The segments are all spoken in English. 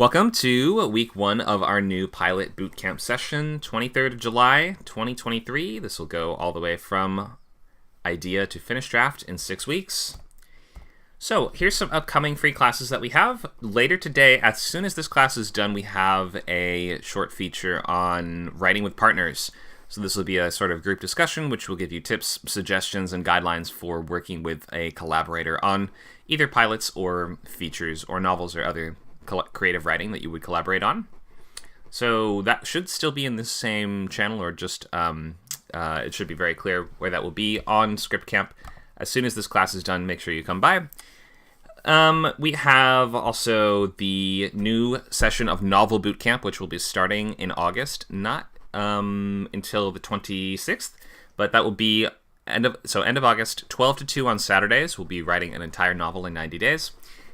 Welcome to week 1 of our new Pilot Bootcamp session, 23rd of July, 2023. This will go all the way from idea to finished draft in 6 weeks. So here's some upcoming free classes that we have. Later today, as soon as this class is done, we have a short feature on writing with partners. So this will be a sort of group discussion, which will give you tips, suggestions, and guidelines for working with a collaborator on either pilots or features or novels or other creative writing that you would collaborate on. So that should still be in the same channel, or just it should be very clear where that will be on Script Camp. As soon as this class is done, make sure you come by. We have also the new session of Novel Bootcamp, which will be starting in August, not until the 26th, but that will be end of August, 12 to 2 on Saturdays. We'll be writing an entire novel in 90 days.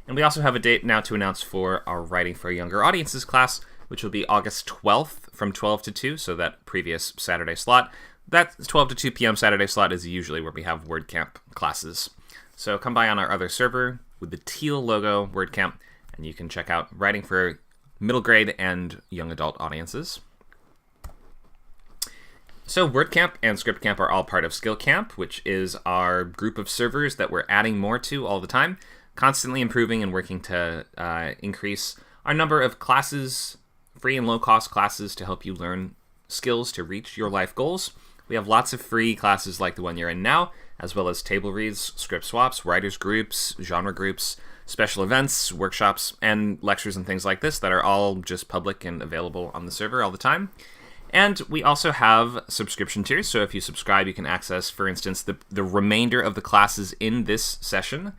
And we also have a date now to announce for our Writing for Younger Audiences class, which will be August 12th from 12 to 2, so that previous Saturday slot. That 12 to 2 p.m. Saturday slot is usually where we have WordCamp classes. So come by on our other server with the teal logo, WordCamp, and you can check out Writing for middle grade and young adult audiences. So WordCamp and ScriptCamp are all part of SkillCamp, which is our group of servers that we're adding more to all the time, constantly improving and working to increase our number of classes, free and low-cost classes to help you learn skills to reach your life goals. We have lots of free classes like the one you're in now, as well as table reads, script swaps, writers groups, genre groups, special events, workshops, and lectures and things like this that are all just public and available on the server all the time. And we also have subscription tiers, so if you subscribe, you can access, for instance, the remainder of the classes in this session,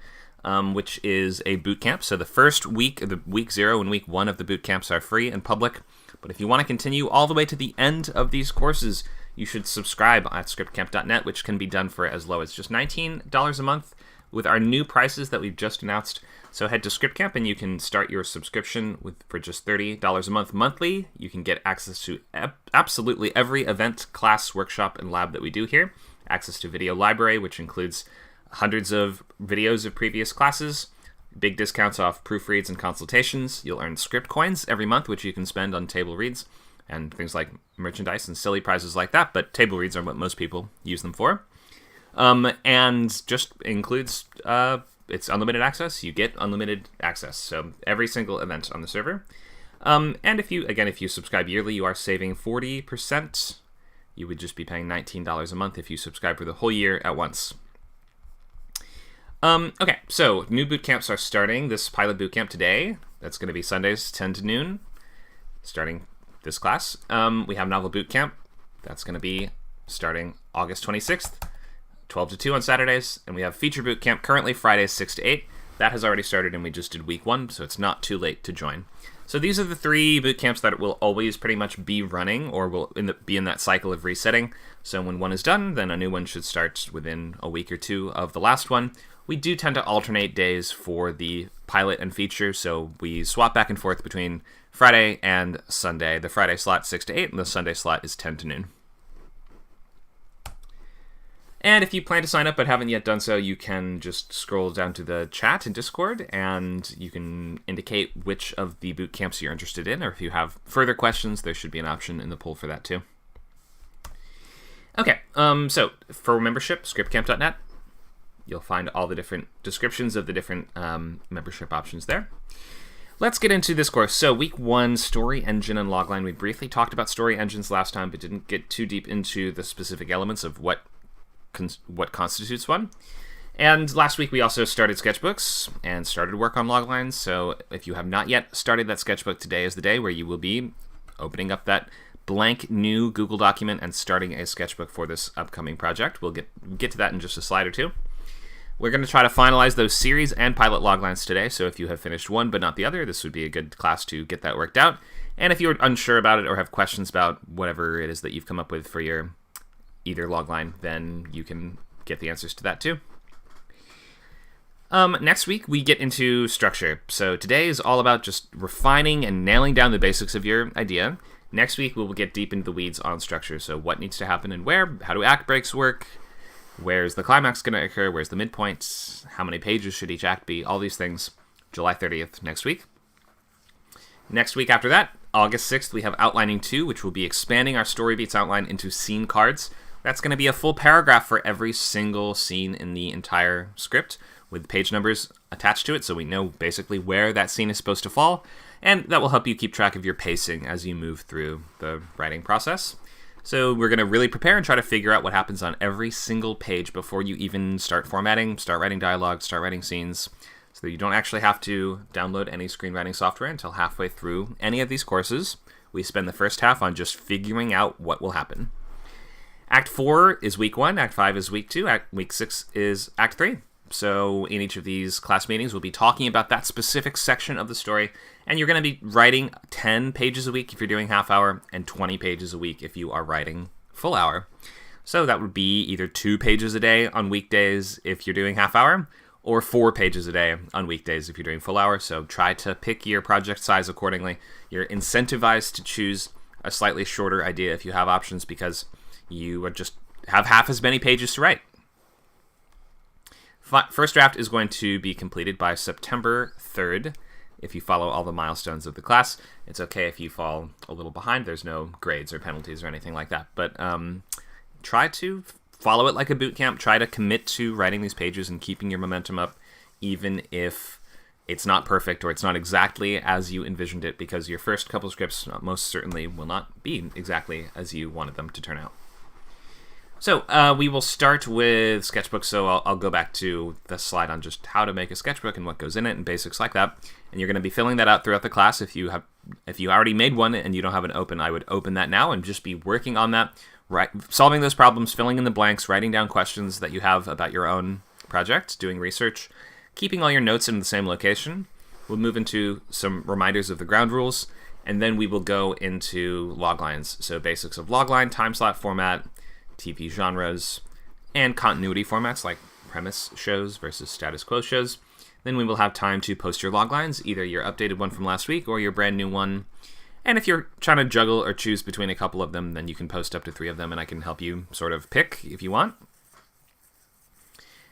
which is a boot camp. So the first week, the week 0 and week 1 of the boot camps are free and public. But if you want to continue all the way to the end of these courses, you should subscribe at scriptcamp.net, which can be done for as low as just $19 a month with our new prices that we've just announced. So head to ScriptCamp and you can start your subscription for just $30 a month monthly. You can get access to absolutely every event, class, workshop, and lab that we do here. Access to video library, which includes hundreds of videos of previous classes, big discounts off proofreads and consultations. You'll earn script coins every month, which you can spend on table reads and things like merchandise and silly prizes like that, but table reads are what most people use them for. And just includes, it's unlimited access. You get unlimited access, so every single event on the server. And if you subscribe yearly, you are saving 40%. You would just be paying $19 a month if you subscribe for the whole year at once. Okay, so new boot camps are starting. This Pilot Bootcamp today, that's going to be Sundays 10 to noon, starting this class. We have Novel Bootcamp, that's going to be starting August 26th, 12 to 2 on Saturdays. And we have Feature Bootcamp currently Fridays 6 to 8. That has already started and we just did week 1, so it's not too late to join. So these are the 3 boot camps that will always pretty much be running, or will be in that cycle of resetting. So when one is done, then a new one should start within a week or 2 of the last one. We do tend to alternate days for the pilot and feature, so we swap back and forth between Friday and Sunday. The Friday slot 6 to 8, and the Sunday slot is 10 to noon. And if you plan to sign up but haven't yet done so, you can just scroll down to the chat in Discord, and you can indicate which of the boot camps you're interested in, or if you have further questions, there should be an option in the poll for that too. Okay, so for membership, scriptcamp.net. You'll find all the different descriptions of the different membership options there. Let's get into this course. So week 1, story engine and logline. We briefly talked about story engines last time, but didn't get too deep into the specific elements of what constitutes one. And last week we also started sketchbooks and started work on loglines. So if you have not yet started that sketchbook, today is the day where you will be opening up that blank new Google document and starting a sketchbook for this upcoming project. We'll get to that in just a slide or two. We're going to try to finalize those series and pilot loglines today, so if you have finished one but not the other, this would be a good class to get that worked out. And if you're unsure about it or have questions about whatever it is that you've come up with for your either logline, then you can get the answers to that too. Next week, we get into structure. So today is all about just refining and nailing down the basics of your idea. Next week, we will get deep into the weeds on structure. So what needs to happen and where, how do act breaks work, where's the climax going to occur, where's the midpoint, how many pages should each act be, all these things, July 30th next week. Next week after that, August 6th, we have Outlining 2, which will be expanding our story beats outline into scene cards. That's going to be a full paragraph for every single scene in the entire script with page numbers attached to it, so we know basically where that scene is supposed to fall, and that will help you keep track of your pacing as you move through the writing process. So we're going to really prepare and try to figure out what happens on every single page before you even start formatting, start writing dialogue, start writing scenes, so that you don't actually have to download any screenwriting software until halfway through any of these courses. We spend the first half on just figuring out what will happen. Act 4 is week 1, Act 5 is week 2, week 6 is Act 3. So in each of these class meetings, we'll be talking about that specific section of the story, and you're going to be writing 10 pages a week if you're doing half hour, and 20 pages a week if you are writing full hour. So that would be either 2 pages a day on weekdays if you're doing half hour, or 4 pages a day on weekdays if you're doing full hour. So try to pick your project size accordingly. You're incentivized to choose a slightly shorter idea if you have options, because you would just have half as many pages to write. First draft is going to be completed by September 3rd. If you follow all the milestones of the class, it's okay if you fall a little behind. There's no grades or penalties or anything like that. But try to follow it like a boot camp. Try to commit to writing these pages and keeping your momentum up, even if it's not perfect or it's not exactly as you envisioned it, because your first couple scripts most certainly will not be exactly as you wanted them to turn out. So we will start with Sketchbook, so I'll go back to the slide on just how to make a sketchbook and what goes in it and basics like that. And you're going to be filling that out throughout the class. If you already made one and you don't have it open, I would open that now and just be working on that, solving those problems, filling in the blanks, writing down questions that you have about your own project, doing research, keeping all your notes in the same location. We'll move into some reminders of the ground rules, and then we will go into loglines. So basics of logline, time slot format, TV genres, and continuity formats like premise shows versus status quo shows. Then we will have time to post your loglines, either your updated one from last week or your brand new one. And if you're trying to juggle or choose between a couple of them, then you can post up to 3 of them, and I can help you sort of pick if you want.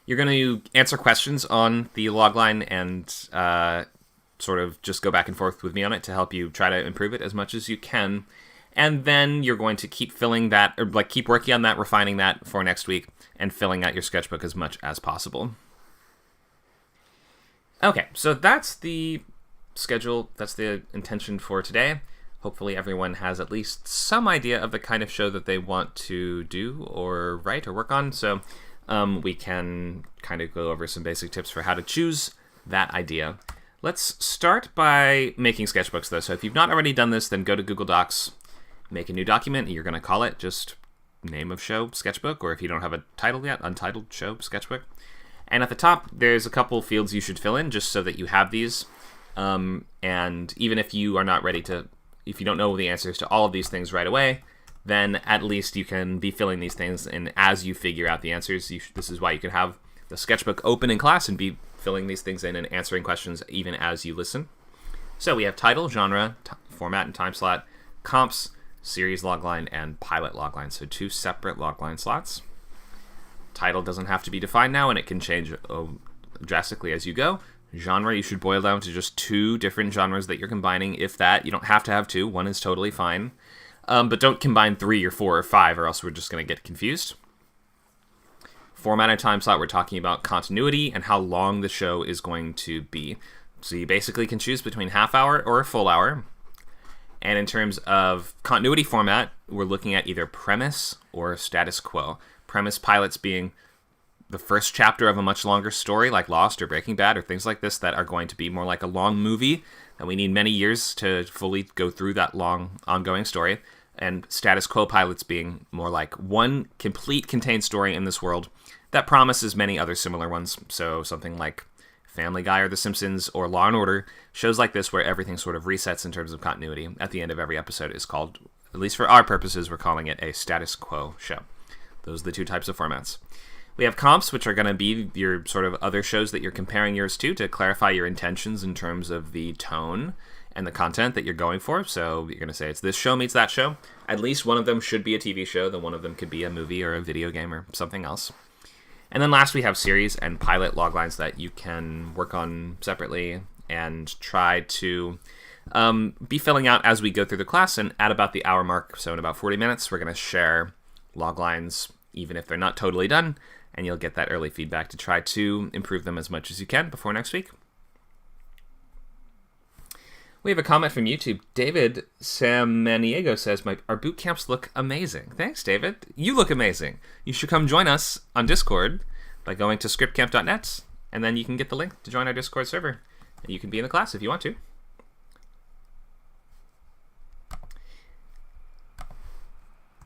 You're going to answer questions on the logline and sort of just go back and forth with me on it to help you try to improve it as much as you can. And then you're going to keep filling that, or keep working on that, refining that for next week, and filling out your sketchbook as much as possible. Okay, so that's the schedule, that's the intention for today. Hopefully everyone has at least some idea of the kind of show that they want to do or write or work on, so we can kind of go over some basic tips for how to choose that idea. Let's start by making sketchbooks, though. So if you've not already done this, then go to Google Docs, make a new document, and you're going to call it just name of show sketchbook, or if you don't have a title yet, untitled show sketchbook. And at the top, there's a couple fields you should fill in just so that you have these. And even if you are not ready to, if you don't know the answers to all of these things right away, then at least you can be filling these things in as you figure out the answers. This is why you can have the sketchbook open in class and be filling these things in and answering questions even as you listen. So we have title, genre, format and time slot, comps, series logline, and pilot logline. So 2 separate logline slots. Title doesn't have to be defined now, and it can change drastically as you go. Genre, you should boil down to just 2 different genres that you're combining, if that. You don't have to have 2. 1 is totally fine. But don't combine 3 or 4 or 5, or else we're just going to get confused. Format and time slot, we're talking about continuity and how long the show is going to be. So you basically can choose between half hour or a full hour. And in terms of continuity format, we're looking at either premise or status quo. Premise pilots being the first chapter of a much longer story like Lost or Breaking Bad or things like this that are going to be more like a long movie, and we need many years to fully go through that long ongoing story. And status quo pilots being more like one complete contained story in this world that promises many other similar ones. So something like Family Guy or The Simpsons or Law & Order, shows like this where everything sort of resets in terms of continuity at the end of every episode is called, at least for our purposes, we're calling it a status quo show. Those are the 2 types of formats. We have comps, which are going to be your sort of other shows that you're comparing yours to clarify your intentions in terms of the tone and the content that you're going for. So you're going to say it's this show meets that show. At least one of them should be a TV show, then one of them could be a movie or a video game or something else. And then last we have series and pilot loglines that you can work on separately and try to be filling out as we go through the class, and at about the hour mark, so in about 40 minutes, we're going to share log lines, even if they're not totally done, and you'll get that early feedback to try to improve them as much as you can before next week. We have a comment from YouTube. David Samaniego says, our boot camps look amazing. Thanks, David. You look amazing. You should come join us on Discord by going to scriptcamp.net, and then you can get the link to join our Discord server, and you can be in the class if you want to.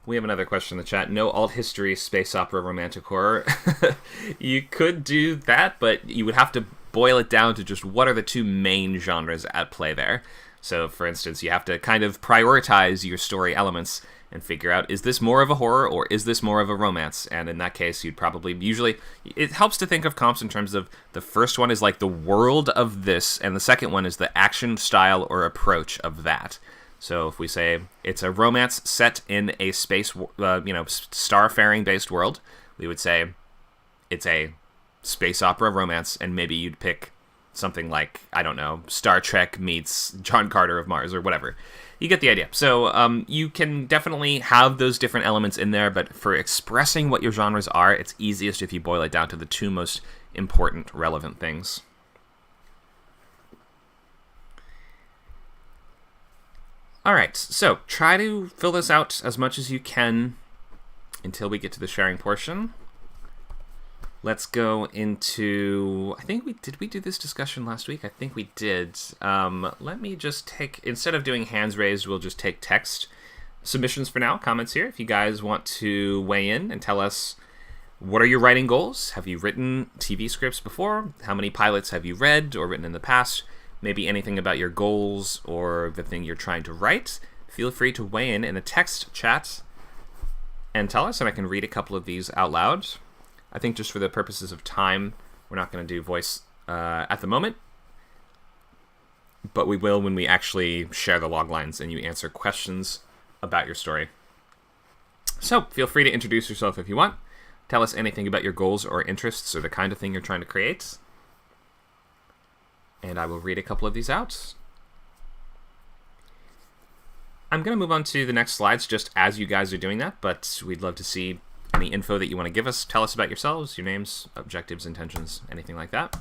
We have another question in the chat. No alt history, space opera, romantic horror. You could do that, but you would have to boil it down to just what are the two main genres at play there. So, for instance, you have to kind of prioritize your story elements and figure out, is this more of a horror or is this more of a romance? And in that case, you'd probably usually... It helps to think of comps in terms of the first one is like the world of this, and the second one is the action style or approach of that. So if we say it's a romance set in a space, starfaring-based world, we would say it's a space opera romance, and maybe you'd pick something like, I don't know, Star Trek meets John Carter of Mars, or whatever. You get the idea. So you can definitely have those different elements in there, but for expressing what your genres are, it's easiest if you boil it down to the two most important, relevant things. All right, so try to fill this out as much as you can until we get to the sharing portion. Let's go into, did we do this discussion last week? I think we did. Let me just take, instead of doing hands raised, we'll just take text submissions for now, comments here. If you guys want to weigh in and tell us, what are your writing goals? Have you written TV scripts before? How many pilots have you read or written in the past? Maybe anything about your goals or the thing you're trying to write. Feel free to weigh in the text chat and tell us, and I can read a couple of these out loud. I think just for the purposes of time, we're not going to do voice at the moment, but we will when we actually share the log lines and you answer questions about your story. So feel free to introduce yourself if you want. Tell us anything about your goals or interests or the kind of thing you're trying to create. And I will read a couple of these out. I'm going to move on to the next slides just as you guys are doing that, but we'd love to see any info that you want to give us. Tell us about yourselves, your names, objectives, intentions, anything like that.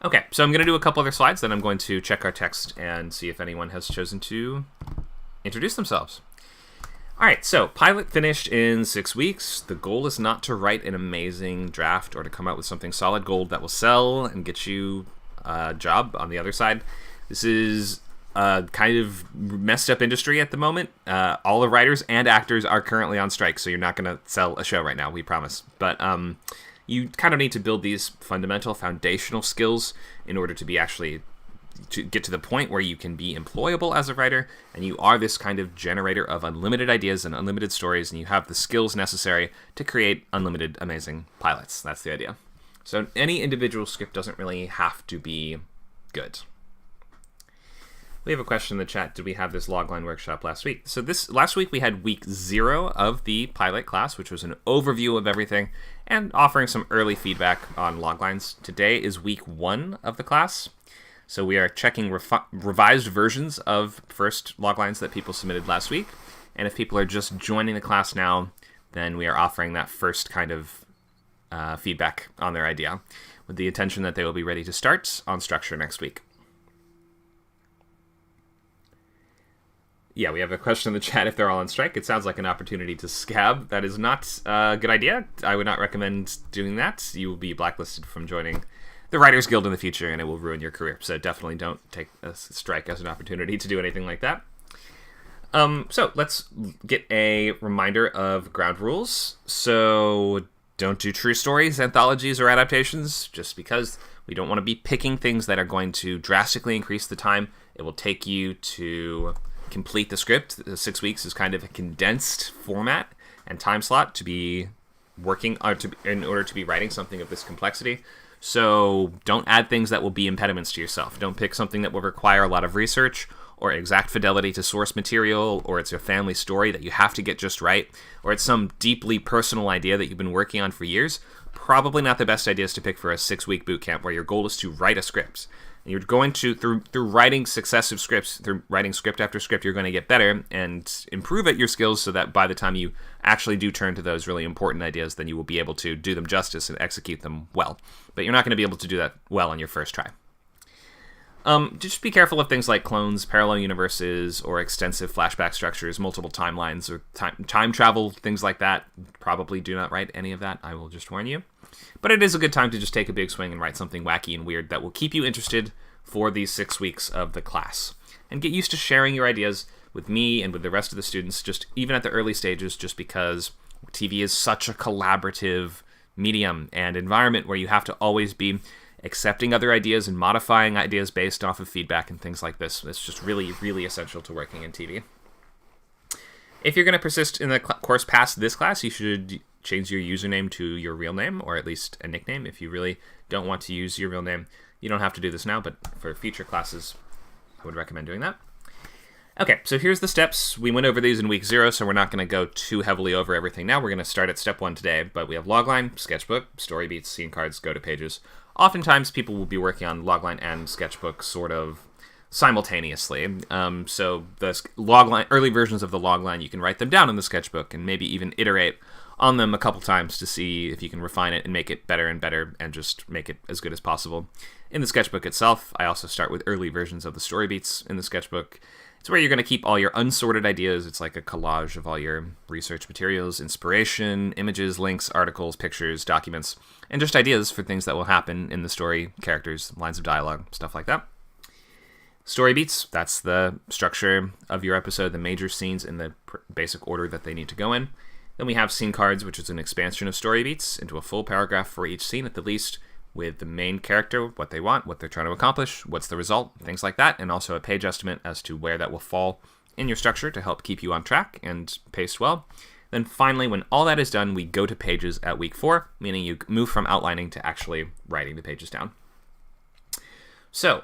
Okay, so I'm going to do a couple other slides, then I'm going to check our text and see if anyone has chosen to introduce themselves. All right, so pilot finished in 6 weeks. The goal is not to write an amazing draft or to come out with something solid gold that will sell and get you a job on the other side. This is a kind of messed up industry at the moment. All the writers and actors are currently on strike, so you're not going to sell a show right now, we promise. But you kind of need to build these fundamental, foundational skills in order to be actually to get to the point where you can be employable as a writer, and you are this kind of generator of unlimited ideas and unlimited stories, and you have the skills necessary to create unlimited, amazing pilots. That's the idea. So any individual script doesn't really have to be good. We have a question in the chat. Did we have this logline workshop last week? So last week we had week 0 of the pilot class, which was an overview of everything and offering some early feedback on loglines. Today is week 1 of the class. So we are checking revised versions of first loglines that people submitted last week. And if people are just joining the class now, then we are offering that first kind of feedback on their idea with the intention that they will be ready to start on structure next week. Yeah, we have a question in the chat if they're all on strike. It sounds like an opportunity to scab. That is not a good idea. I would not recommend doing that. You will be blacklisted from joining the Writers Guild in the future, and it will ruin your career. So definitely don't take a strike as an opportunity to do anything like that. So let's get a reminder of ground rules. So don't do true stories, anthologies, or adaptations, just because we don't want to be picking things that are going to drastically increase the time it will take you to complete the script. The 6 weeks is kind of a condensed format and time slot to be working in order to be writing something of this complexity. So don't add things that will be impediments to yourself. Don't pick something that will require a lot of research or exact fidelity to source material, or it's a family story that you have to get just right, or it's some deeply personal idea that you've been working on for years. Probably not the best ideas to pick for a 6-week boot camp where your goal is to write a script. You're going to, through writing successive scripts, through writing script after script, you're going to get better and improve at your skills so that by the time you actually do turn to those really important ideas, then you will be able to do them justice and execute them well. But you're not going to be able to do that well on your first try. Just be careful of things like clones, parallel universes, or extensive flashback structures, multiple timelines, or time travel, things like that. Probably do not write any of that, I will just warn you. But it is a good time to just take a big swing and write something wacky and weird that will keep you interested for these 6 weeks of the class. And get used to sharing your ideas with me and with the rest of the students, just even at the early stages, just because TV is such a collaborative medium and environment where you have to always be accepting other ideas and modifying ideas based off of feedback and things like this. It's just really, really essential to working in TV. If you're going to persist in the course past this class, you should change your username to your real name, or at least a nickname. If you really don't want to use your real name, you don't have to do this now, but for future classes, I would recommend doing that. Okay, so here's the steps. We went over these in week 0, so we're not going to go too heavily over everything now. We're going to start at step 1 today, but we have logline, sketchbook, story beats, scene cards, go to pages. Oftentimes, people will be working on logline and sketchbook sort of simultaneously. So the logline, early versions of the logline, you can write them down in the sketchbook and maybe even iterate on them a couple times to see if you can refine it and make it better and better and just make it as good as possible. In the sketchbook itself, I also start with early versions of the story beats in the sketchbook. It's where you're going to keep all your unsorted ideas. It's like a collage of all your research materials, inspiration, images, links, articles, pictures, documents, and just ideas for things that will happen in the story, characters, lines of dialogue, stuff like that. Story beats, that's the structure of your episode, the major scenes in the basic order that they need to go in. Then we have scene cards, which is an expansion of story beats into a full paragraph for each scene at the least, with the main character, what they want, what they're trying to accomplish, what's the result, things like that, and also a page estimate as to where that will fall in your structure to help keep you on track and paced well. Then finally, when all that is done, we go to pages at week 4, meaning you move from outlining to actually writing the pages down. So,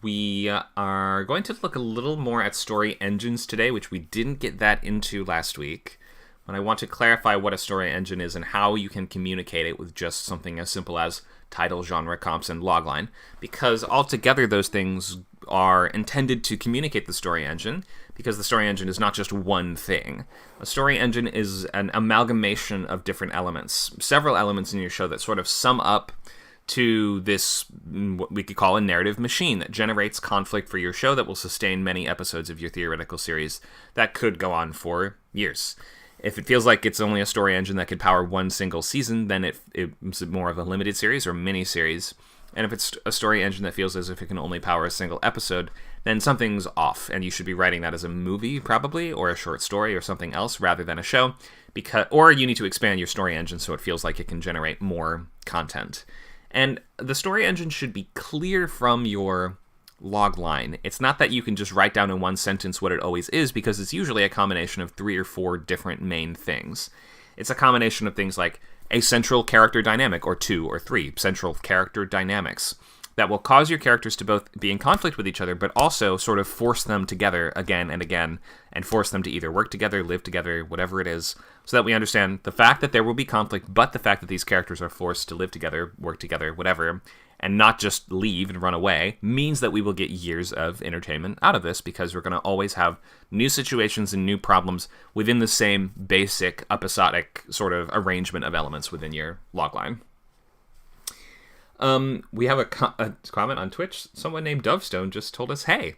we are going to look a little more at story engines today, which we didn't get that into last week. But I want to clarify what a story engine is and how you can communicate it with just something as simple as title, genre, comps, and logline, because altogether those things are intended to communicate the story engine, because the story engine is not just one thing. A story engine is an amalgamation of different elements, several elements in your show that sort of sum up to this, what we could call a narrative machine that generates conflict for your show that will sustain many episodes of your theoretical series that could go on for years. If it feels like it's only a story engine that could power one single season, then it's more of a limited series or mini series. And if it's a story engine that feels as if it can only power a single episode, then something's off, and you should be writing that as a movie, probably, or a short story or something else rather than a show, or you need to expand your story engine so it feels like it can generate more content. And the story engine should be clear from your log line. It's not that you can just write down in one sentence what it always is, because it's usually a combination of 3 or 4 different main things. It's a combination of things like a central character dynamic, or 2 or 3 central character dynamics that will cause your characters to both be in conflict with each other, but also sort of force them together again and again, and force them to either work together, live together, whatever it is, so that we understand the fact that there will be conflict, but the fact that these characters are forced to live together, work together, whatever, and not just leave and run away, means that we will get years of entertainment out of this, because we're going to always have new situations and new problems within the same basic episodic sort of arrangement of elements within your logline. We have a comment on Twitch. Someone named Dovestone just told us, hey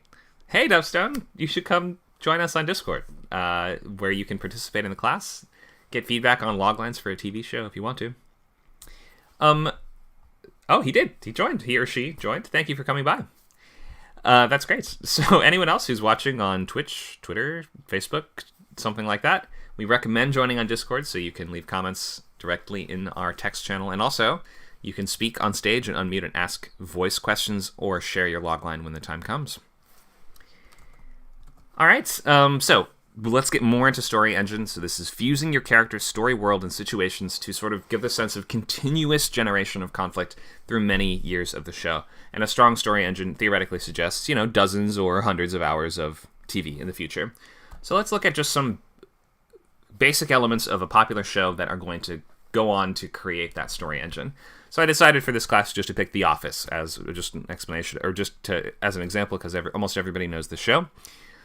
Dovestone, you should come join us on Discord, where you can participate in the class, get feedback on loglines for a TV show if you want to. Oh, he did. He joined. He or she joined. Thank you for coming by. That's great. So anyone else who's watching on Twitch, Twitter, Facebook, something like that, we recommend joining on Discord so you can leave comments directly in our text channel. And also, you can speak on stage and unmute and ask voice questions or share your logline when the time comes. All right. So let's get more into story engine. So this is fusing your character's story world and situations to sort of give the sense of continuous generation of conflict through many years of the show. And a strong story engine theoretically suggests, dozens or hundreds of hours of TV in the future. So let's look at just some basic elements of a popular show that are going to go on to create that story engine. So I decided for this class just to pick The Office as just an explanation, or as an example, because almost everybody knows the show.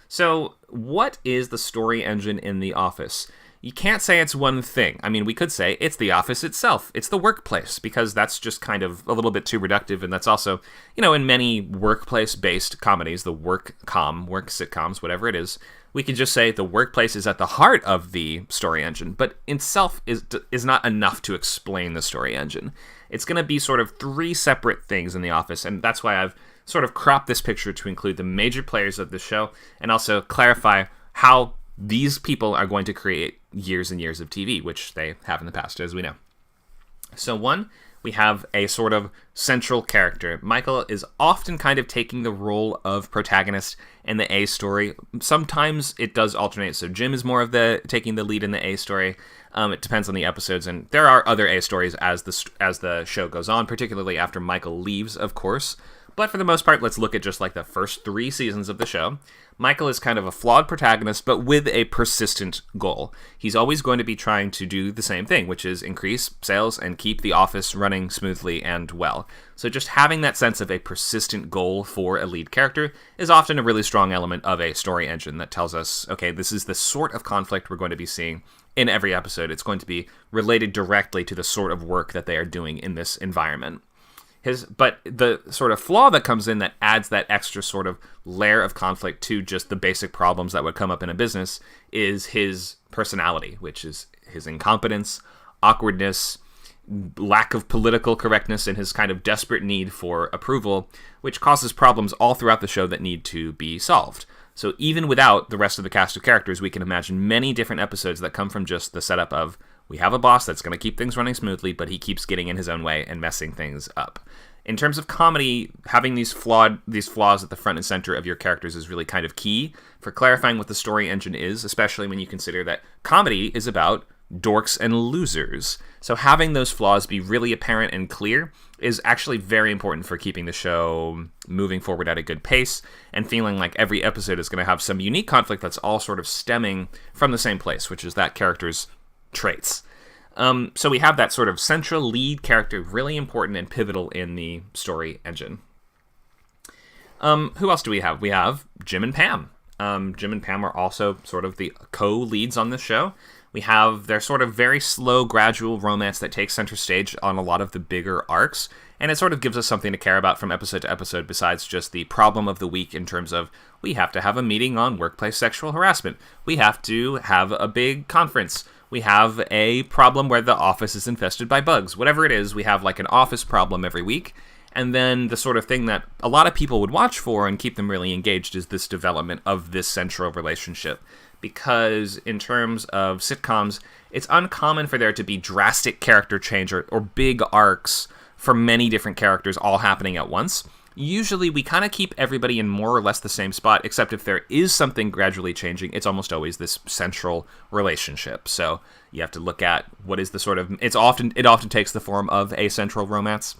So what is the story engine in The Office? You can't say it's one thing. I mean, we could say it's the office itself. It's the workplace, because that's just kind of a little bit too reductive, and that's also, in many workplace-based comedies, the work sitcoms, whatever it is, we can just say the workplace is at the heart of the story engine, but itself is not enough to explain the story engine. It's going to be sort of three separate things in The Office, and that's why I've sort of cropped this picture to include the major players of the show, and also clarify how these people are going to create years and years of TV, which they have in the past, as we know. So one, we have a sort of central character. Michael is often kind of taking the role of protagonist in the A story. Sometimes it does alternate, so Jim is more of taking the lead in the A story. It depends on the episodes, and there are other A stories as the show goes on, particularly after Michael leaves, of course. But for the most part, let's look at just like the first 3 seasons of the show. Michael is kind of a flawed protagonist, but with a persistent goal. He's always going to be trying to do the same thing, which is increase sales and keep the office running smoothly and well. So just having that sense of a persistent goal for a lead character is often a really strong element of a story engine that tells us, okay, this is the sort of conflict we're going to be seeing in every episode. It's going to be related directly to the sort of work that they are doing in this environment. But the sort of flaw that comes in that adds that extra sort of layer of conflict to just the basic problems that would come up in a business is his personality, which is his incompetence, awkwardness, lack of political correctness, and his kind of desperate need for approval, which causes problems all throughout the show that need to be solved. So even without the rest of the cast of characters, we can imagine many different episodes that come from just the setup of, we have a boss that's going to keep things running smoothly, but he keeps getting in his own way and messing things up. In terms of comedy, having these flaws at the front and center of your characters is really kind of key for clarifying what the story engine is, especially when you consider that comedy is about dorks and losers. So having those flaws be really apparent and clear is actually very important for keeping the show moving forward at a good pace and feeling like every episode is going to have some unique conflict that's all sort of stemming from the same place, which is that character's traits. So we have that sort of central lead character, really important and pivotal in the story engine. Who else do we have? We have Jim and Pam. Jim and Pam are also sort of the co-leads on this show. We have their sort of very slow, gradual romance that takes center stage on a lot of the bigger arcs, and it sort of gives us something to care about from episode to episode besides just the problem of the week in terms of, we have to have a meeting on workplace sexual harassment. We have to have a big conference. We have a problem where the office is infested by bugs. Whatever it is, we have like an office problem every week. And then the sort of thing that a lot of people would watch for and keep them really engaged is this development of this central relationship. Because in terms of sitcoms, it's uncommon for there to be drastic character change or big arcs for many different characters all happening at once. Usually we kind of keep everybody in more or less the same spot, except if there is something gradually changing, it's almost always this central relationship. So you have to look at what is the sort of, it often takes the form of a central romance.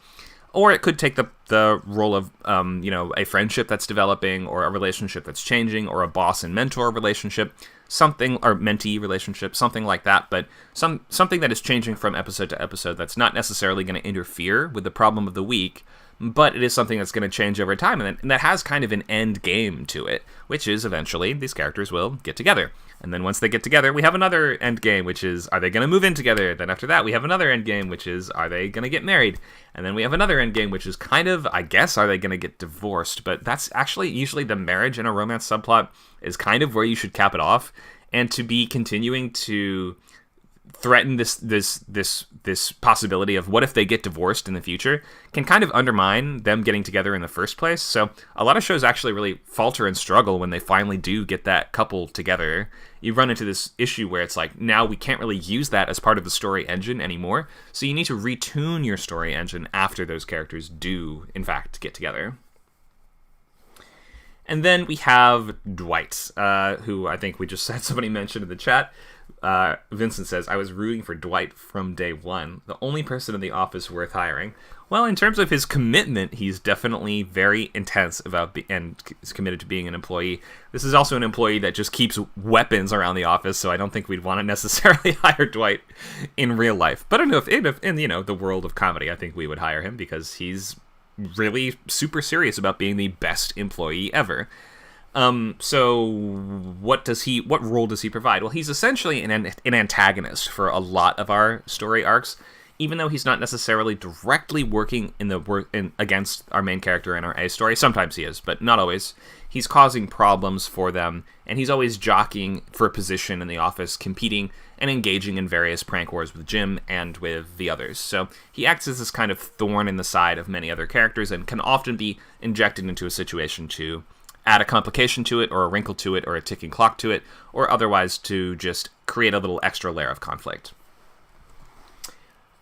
Or it could take the role of, a friendship that's developing, or a relationship that's changing, or a boss and mentor relationship, something, or mentee relationship, something like that. But something that is changing from episode to episode that's not necessarily going to interfere with the problem of the week, but it is something that's going to change over time, and that has kind of an end game to it, which is eventually these characters will get together. And then once they get together, we have another end game, which is, are they going to move in together? Then after that, we have another end game, which is, are they going to get married? And then we have another end game, which is kind of, I guess, are they going to get divorced? But that's actually usually the marriage and a romance subplot is kind of where you should cap it off. And to be continuing to threaten this possibility of what if they get divorced in the future can kind of undermine them getting together in the first place. So a lot of shows actually really falter and struggle when they finally do get that couple together. You run into this issue where it's like, now we can't really use that as part of the story engine anymore. So you need to retune your story engine after those characters do, in fact, get together. And then we have Dwight, who I think we just had somebody mention in the chat. Vincent says, I was rooting for Dwight from day one. The only person in the office worth hiring. Well, in terms of his commitment, he's definitely very intense about and is committed to being an employee. This is also an employee that just keeps weapons around the office, so I don't think we'd want to necessarily hire Dwight in real life. But in the world of comedy, I think we would hire him because he's really super serious about being the best employee ever. So what role does he provide? Well, he's essentially an antagonist for a lot of our story arcs. Even though he's not necessarily directly working against our main character in our A story, sometimes he is, but not always. He's causing problems for them, and he's always jockeying for a position in the office, competing and engaging in various prank wars with Jim and with the others. So he acts as this kind of thorn in the side of many other characters and can often be injected into a situation to add a complication to it, or a wrinkle to it, or a ticking clock to it, or otherwise to just create a little extra layer of conflict.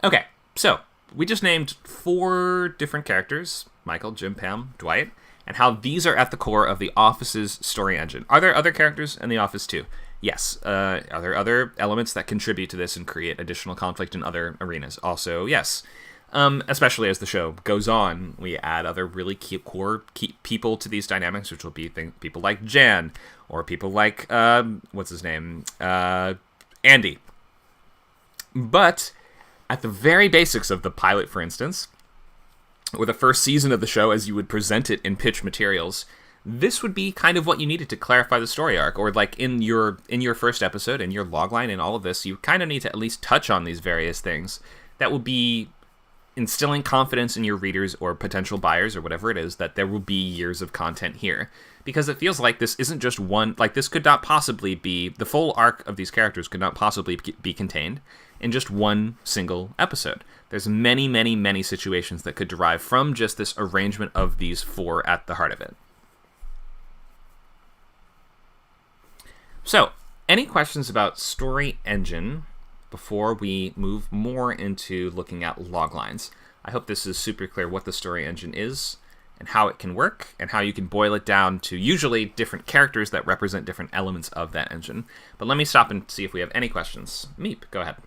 Okay, so we just named 4 different characters, Michael, Jim, Pam, Dwight, and how these are at the core of the Office's story engine. Are there other characters in the Office too? Yes. Are there other elements that contribute to this and create additional conflict in other arenas? Also, yes. Especially as the show goes on, we add other really key people to these dynamics, which will be people like Jan, or people like, what's his name? Andy. But at the very basics of the pilot, for instance, or the first season of the show as you would present it in pitch materials, this would be kind of what you needed to clarify the story arc. Or like in your first episode, in your logline, and all of this, you kind of need to at least touch on these various things that will be instilling confidence in your readers or potential buyers or whatever it is, that there will be years of content here. Because it feels like this isn't just one, like this could not possibly be, the full arc of these characters could not possibly be contained in just one single episode. There's many, many, many situations that could derive from just this arrangement of these 4 at the heart of it. So, any questions about story engine before we move more into looking at loglines? I hope this is super clear what the story engine is and how it can work and how you can boil it down to usually different characters that represent different elements of that engine. But let me stop and see if we have any questions. Meep, go ahead.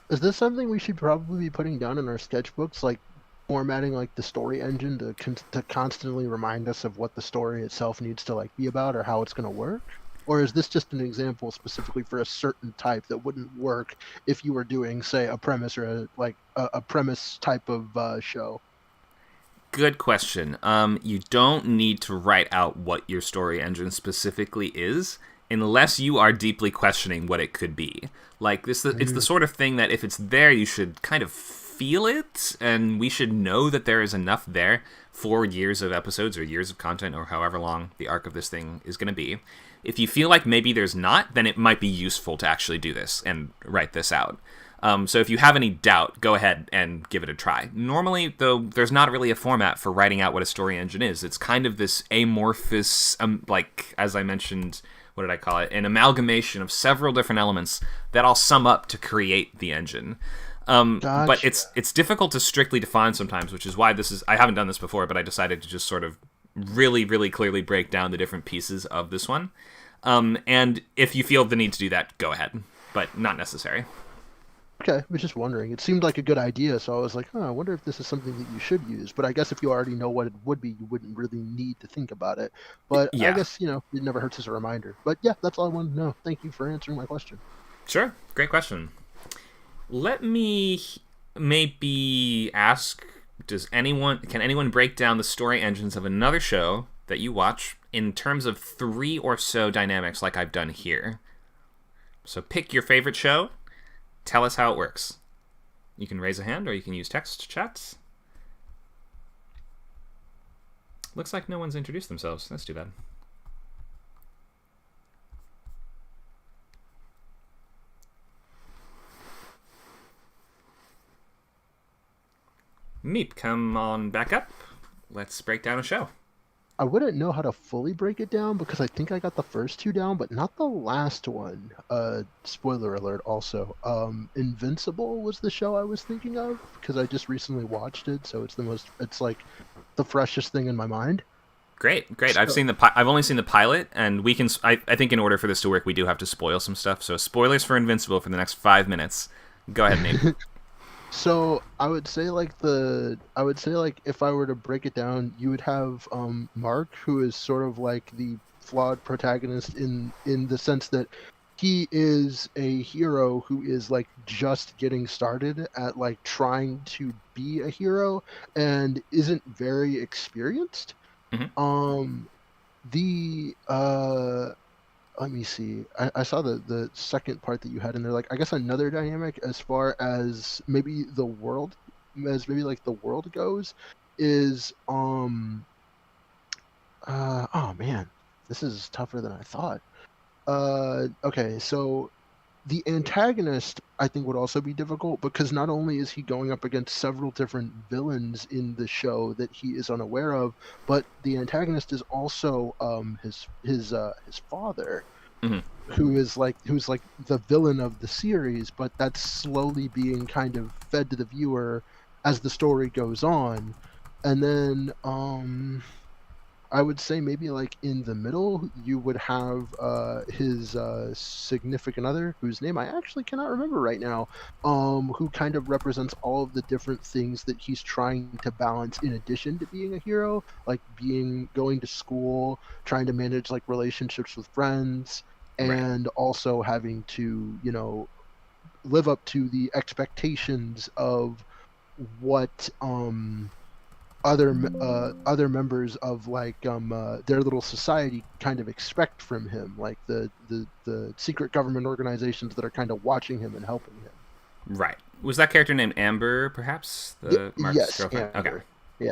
Is this something we should probably be putting down in our sketchbooks, like formatting like the story engine to constantly remind us of what the story itself needs to like be about or how it's going to work? Or is this just an example specifically for a certain type that wouldn't work if you were doing, say, a premise or a premise type of show? Good question. You don't need to write out what your story engine specifically is unless you are deeply questioning what it could be. Like this, it's the sort of thing that if it's there, you should kind of feel it, and we should know that there is enough there for years of episodes or years of content or however long the arc of this thing is going to be. If you feel like maybe there's not, then it might be useful to actually do this and write this out. So if you have any doubt, go ahead and give it a try. Normally, though, there's not really a format for writing out what a story engine is. It's kind of this amorphous, like, as I mentioned, what did I call it? An amalgamation of several different elements that all sum up to create the engine. Gotcha. But it's difficult to strictly define sometimes, which is why I haven't done this before, but I decided to just sort of really, really clearly break down the different pieces of this one. And if you feel the need to do that, go ahead, but not necessary. Okay, I was just wondering. It seemed like a good idea, so I was like, I wonder if this is something that you should use. But I guess if you already know what it would be, you wouldn't really need to think about it. But yeah. I guess, it never hurts as a reminder. But yeah, that's all I wanted to know. Thank you for answering my question. Sure, great question. Let me maybe ask, can anyone break down the story engines of another show that you watch in terms of 3 or so dynamics like I've done here? So pick your favorite show. Tell us how it works. You can raise a hand or you can use text chats. Looks like no one's introduced themselves. That's too bad. Meep, come on back up. Let's break down a show. I wouldn't know how to fully break it down because I think I got the first 2 down, but not the last one. Spoiler alert also. Invincible was the show I was thinking of because I just recently watched it, so it's like the freshest thing in my mind. Great. So, I've only seen the pilot, and we can. I think in order for this to work, we do have to spoil some stuff. So spoilers for Invincible for the next 5 minutes. Go ahead, Nate. So I would say like if I were to break it down, you would have Mark, who is sort of like the flawed protagonist in the sense that he is a hero who is like just getting started at like trying to be a hero and isn't very experienced. Hmm. Um the Let me see. I saw the second part that you had in there. Like, I guess another dynamic as far as maybe like the world goes, is oh man, this is tougher than I thought. Okay, so the antagonist I think would also be difficult because not only is he going up against several different villains in the show that he is unaware of, but the antagonist is also his father, Hmm. who's like the villain of the series, but that's slowly being kind of fed to the viewer as the story goes on. And then I would say maybe like in the middle you would have his significant other, whose name I actually cannot remember right now, who kind of represents all of the different things that he's trying to balance in addition to being a hero, like being going to school, trying to manage like relationships with friends, Right. and also having to, live up to the expectations of what other members of like their little society kind of expect from him, like the secret government organizations that are kind of watching him and helping him. Right. Was that character named Amber, perhaps? The Mark's Yes, girlfriend? Okay. Amber. Yeah.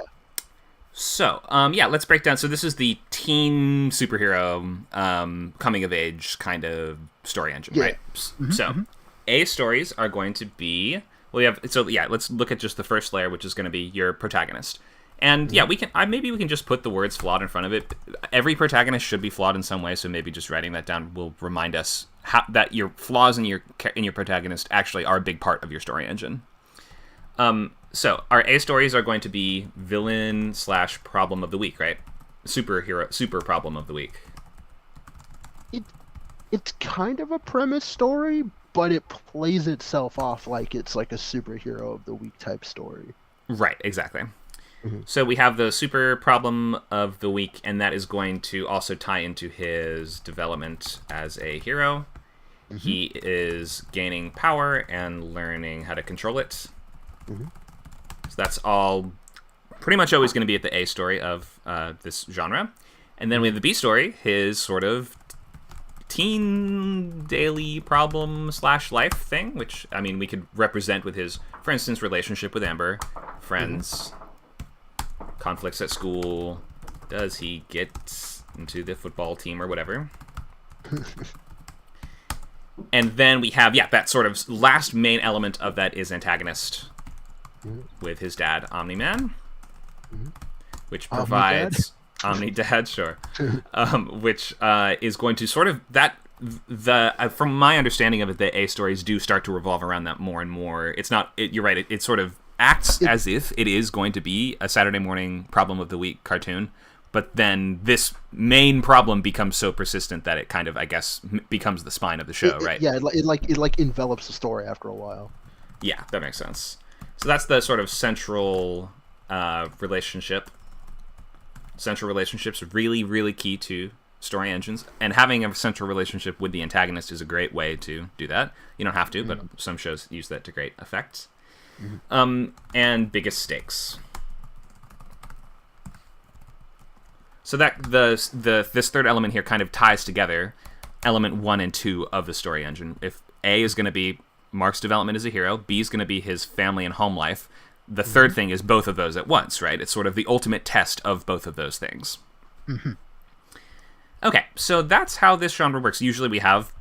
So, yeah, let's break down. So this is the teen superhero coming of age kind of story engine, Yeah. right? Hmm. So, Hmm. A stories are going to be, well, we have, so yeah, let's look at just the first layer, which is going to be your protagonist. And yeah, Hmm. we can, maybe we can just put the words flawed in front of it. Every protagonist should be flawed in some way, so maybe just writing that down will remind us that your flaws in your protagonist actually are a big part of your story engine. So our A stories are going to be villain slash problem of the week, right? Super problem of the week. it it's kind of a premise story, but it plays itself off like it's like a superhero of the week type story. Right, exactly. Hmm. So we have the super problem of the week, and that is going to also tie into his development as a hero. Hmm. He is gaining power and learning how to control it. Hmm. So that's all pretty much always going to be at the A story of this genre. And then we have the B story, his sort of teen daily problem slash life thing, which, I mean, we could represent with his, for instance, relationship with Amber, Hmm. friends, conflicts at school. Does he get into the football team or whatever? And then we have, yeah, that sort of last main element of that is antagonist Hmm. with his dad, Omni Man, Hmm. which Omnidad. provides Omni Dad, sure, which is going to sort of from my understanding of it, the A stories do start to revolve around that more and more. It's not, you're right, it sort of acts It, as if it is going to be a Saturday morning problem of the week cartoon, but then this main problem becomes so persistent that it kind of, I guess, becomes the spine of the show, right? yeah, it like envelops the story after a while. Yeah, that makes sense. So that's the sort of central relationship. Central relationships really, really key to story engines, and having a central relationship with the antagonist is a great way to do that. You don't have to, but Hmm. some shows use that to great effect. Hmm. And biggest stakes. So that this third element here kind of ties together element 1 and 2 of the story engine. If A is going to be Mark's development as a hero, B is going to be his family and home life. The third Hmm. thing is both of those at once, right? It's sort of the ultimate test of both of those things. Hmm. Okay, so that's how this genre works. Usually we have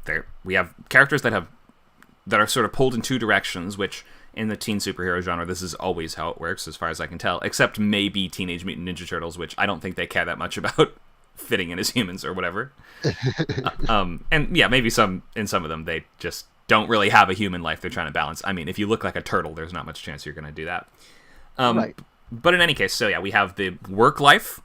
characters that are sort of pulled in two directions, which in the teen superhero genre, this is always how it works, as far as I can tell, except maybe Teenage Mutant Ninja Turtles, which I don't think they care that much about fitting in as humans or whatever. And yeah, maybe in some of them they just don't really have a human life they're trying to balance. I mean, if you look like a turtle, there's not much chance you're going to do that. Right. But in any case, so yeah, we have the work life,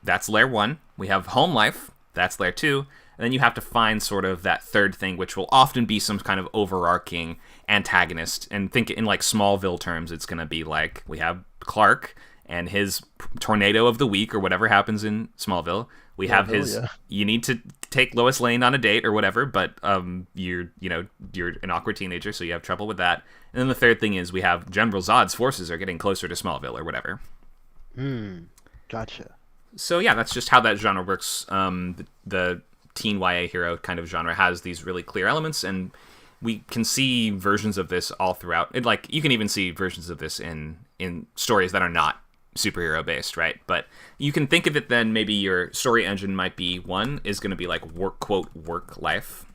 that's layer 1. We have home life, that's layer 2. And And then you have to find sort of that third thing, which will often be some kind of overarching antagonist. And think in like Smallville terms, it's going to be like we have Clark and his tornado of the week or whatever happens in Smallville. We have his, you need to take Lois Lane on a date or whatever, but you're an awkward teenager, so you have trouble with that. And then the third thing is we have General Zod's forces are getting closer to Smallville or whatever. Gotcha. So yeah, that's just how that genre works. The teen YA hero kind of genre has these really clear elements, and we can see versions of this all throughout. Like you can even see versions of this in stories that are not superhero based, right? But you can think of it then maybe your story engine might be, one is going to be like work life.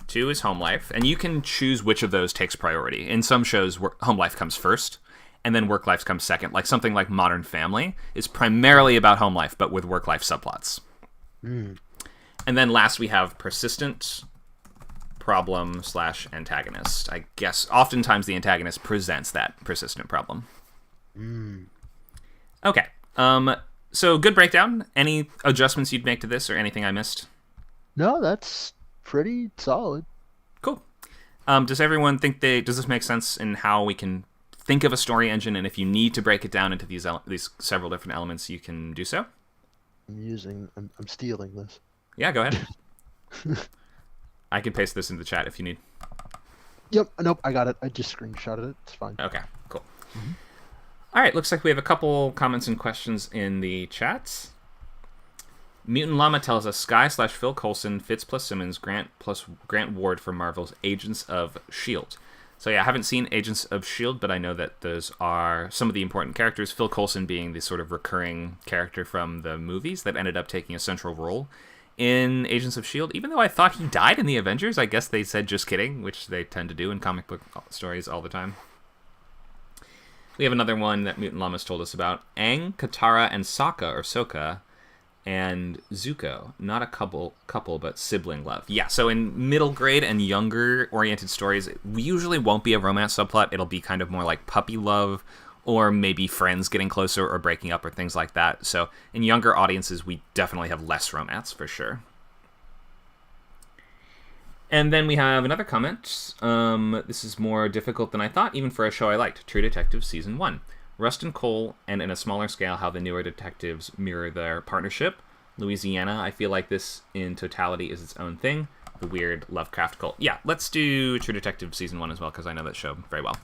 Two is home life, and you can choose which of those takes priority. In some shows, home life comes first, and then work life comes second. Like something like Modern Family is primarily about home life, but with work life subplots. And then last we have persistent problem / antagonist. I guess oftentimes the antagonist presents that persistent problem. Okay. So good breakdown. Any adjustments you'd make to this or anything I missed? No, that's pretty solid. Cool. Does everyone think does this make sense in how we can think of a story engine, and if you need to break it down into these several different elements, you can do so? I'm stealing this. Yeah, go ahead. I can paste this in the chat if you need. Yep. Nope, I got it. I just screenshotted it. It's fine. Okay, cool. All right, looks like we have a couple comments and questions in the chat. Mutant Llama tells us Skye/Phil Coulson, Fitz plus Simmons, Grant Ward for Marvel's Agents of S.H.I.E.L.D. So yeah, I haven't seen Agents of S.H.I.E.L.D., but I know that those are some of the important characters, Phil Coulson being the sort of recurring character from the movies that ended up taking a central role in Agents of S.H.I.E.L.D., even though I thought he died in the Avengers. I guess they said just kidding, which they tend to do in comic book stories all the time. We have another one that Mutant Llama's told us about. Aang, Katara, and Sokka, and Zuko. Not a couple, but sibling love. Yeah, so in middle grade and younger oriented stories, we usually won't be a romance subplot. It'll be kind of more like puppy love, or maybe friends getting closer or breaking up or things like that. So in younger audiences, we definitely have less romance for sure. And then we have another comment. This is more difficult than I thought, even for a show I liked. True Detective Season 1. Rust and Cole, and in a smaller scale, how the newer detectives mirror their partnership. Louisiana, I feel like this in totality is its own thing. The weird Lovecraft cult. Yeah, let's do True Detective Season 1 as well, because I know that show very well.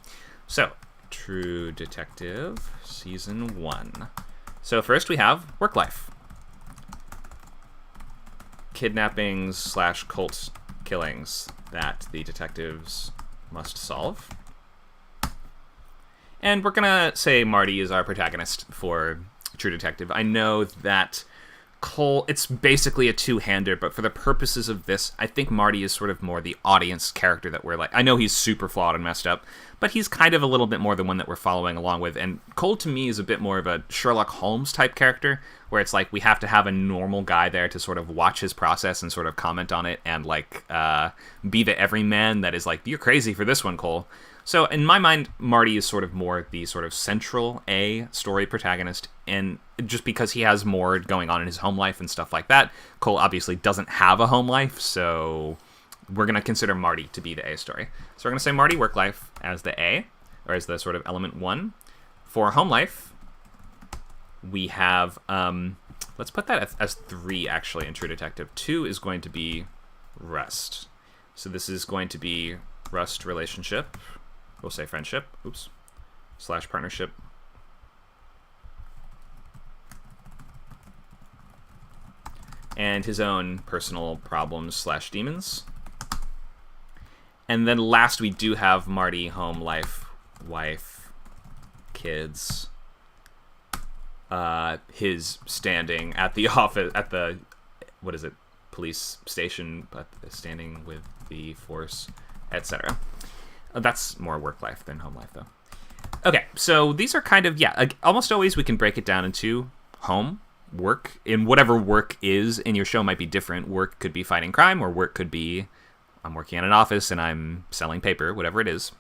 So, True Detective Season 1. So first we have work life. Kidnappings / cult killings that the detectives must solve. And we're gonna say Marty is our protagonist for True Detective. I know that Cole, it's basically a two-hander, but for the purposes of this, I think Marty is sort of more the audience character that we're like, I know he's super flawed and messed up, but he's kind of a little bit more the one that we're following along with. And Cole, to me, is a bit more of a Sherlock Holmes type character, where it's like we have to have a normal guy there to sort of watch his process and sort of comment on it and like be the everyman that is like, you're crazy for this one, Cole. So in my mind, Marty is sort of more the sort of central story protagonist, and just because he has more going on in his home life and stuff like that, Cole obviously doesn't have a home life, so we're going to consider Marty to be the A story. So we're going to say Marty work life as the A, or as the sort of element 1. For home life, we have, let's put that as 3 actually in True Detective. 2 is going to be Rust. So this is going to be Rust relationship. We'll say friendship, / partnership. And his own personal problems / demons. And then last we do have Marty, home life, wife, kids. His standing at the office, at the, police station, but standing with the force, etc. That's more work life than home life, though. Okay, so these are kind of, almost always we can break it down into home, work, and whatever work is in your show might be different. Work could be fighting crime, or work could be I'm working in an office and I'm selling paper, whatever it is.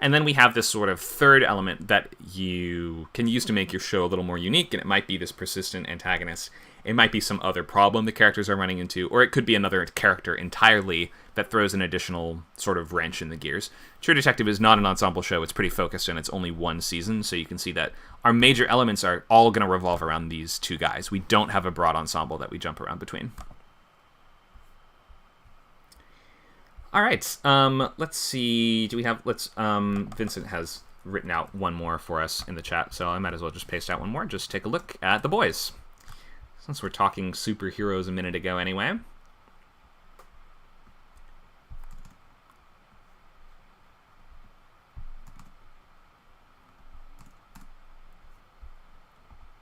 And then we have this sort of third element that you can use to make your show a little more unique, and it might be this persistent antagonist. It might be some other problem the characters are running into, or it could be another character entirely that throws an additional sort of wrench in the gears. True Detective is not an ensemble show. It's pretty focused, and it's only one season, so you can see that our major elements are all going to revolve around these two guys. We don't have a broad ensemble that we jump around between. All right, let's see. Do we have, Vincent has written out one more for us in the chat, so I might as well just paste out one more. Just take a look at The Boys, since we're talking superheroes a minute ago anyway.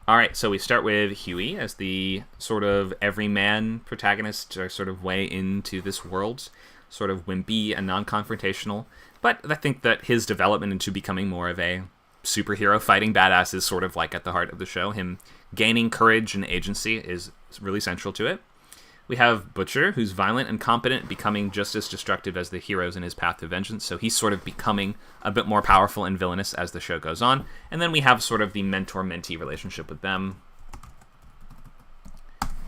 All right, so we start with Huey as the sort of everyman protagonist, our sort of way into this world. Sort of wimpy and non-confrontational, but I think that his development into becoming more of a superhero fighting badass is sort of like at the heart of the show. Him gaining courage and agency is really central to it. We have Butcher, who's violent and competent, becoming just as destructive as the heroes in his path to vengeance, so he's sort of becoming a bit more powerful and villainous as the show goes on. And then we have sort of the mentor-mentee relationship with them,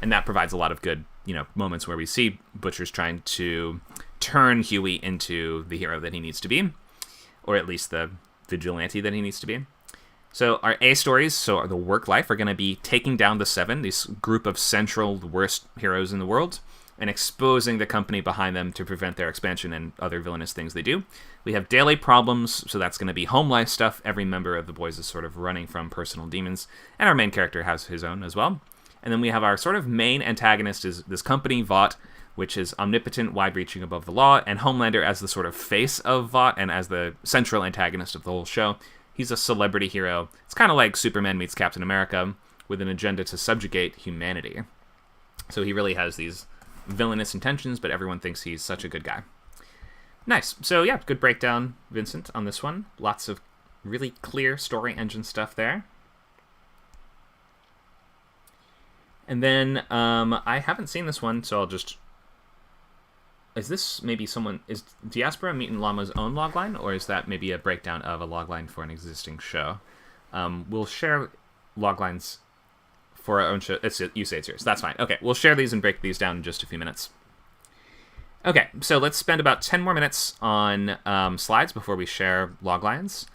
and that provides a lot of good, moments where we see Butcher's trying to turn Huey into the hero that he needs to be, or at least the vigilante that he needs to be. So our A stories, so the work life, are going to be taking down the Seven, this group of central, the worst heroes in the world, and exposing the company behind them to prevent their expansion and other villainous things they do. We have daily problems, so that's going to be home life stuff. Every member of the Boys is sort of running from personal demons, and our main character has his own as well. And then we have our sort of main antagonist is this company, Vought, which is omnipotent, wide-reaching above the law, and Homelander as the sort of face of Vought and as the central antagonist of the whole show. He's a celebrity hero. It's kind of like Superman meets Captain America with an agenda to subjugate humanity. So he really has these villainous intentions, but everyone thinks he's such a good guy. Nice. So yeah, good breakdown, Vincent, on this one. Lots of really clear story engine stuff there. And then I haven't seen this one, so I'll just... Is this maybe someone... Is Diaspora Mutant Llama's own logline, or is that maybe a breakdown of a logline for an existing show? We'll share loglines for our own show. You say it's yours. That's fine. Okay, we'll share these and break these down in just a few minutes. Okay, so let's spend about 10 more minutes on slides before we share loglines.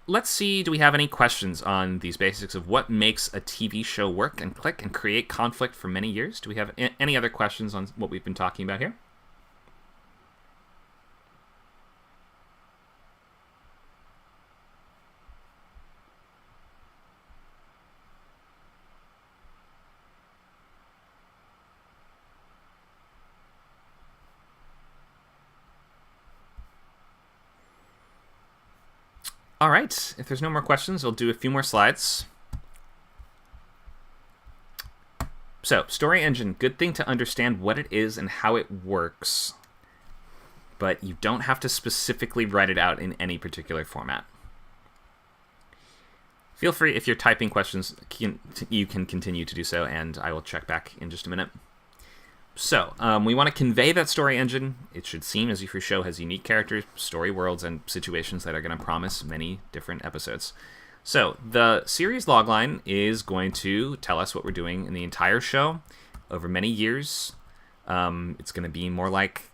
Let's see, do we have any questions on these basics of what makes a TV show work and click and create conflict for many years? Do we have any other questions on what we've been talking about here? All right, if there's no more questions, I'll do a few more slides. So, story engine, good thing to understand what it is and how it works, but you don't have to specifically write it out in any particular format. Feel free, if you're typing questions, you can continue to do so, and I will check back in just a minute. So, we want to convey that story engine. It should seem as if your show has unique characters, story worlds, and situations that are going to promise many different episodes. So, the series logline is going to tell us what we're doing in the entire show over many years. It's going to be more like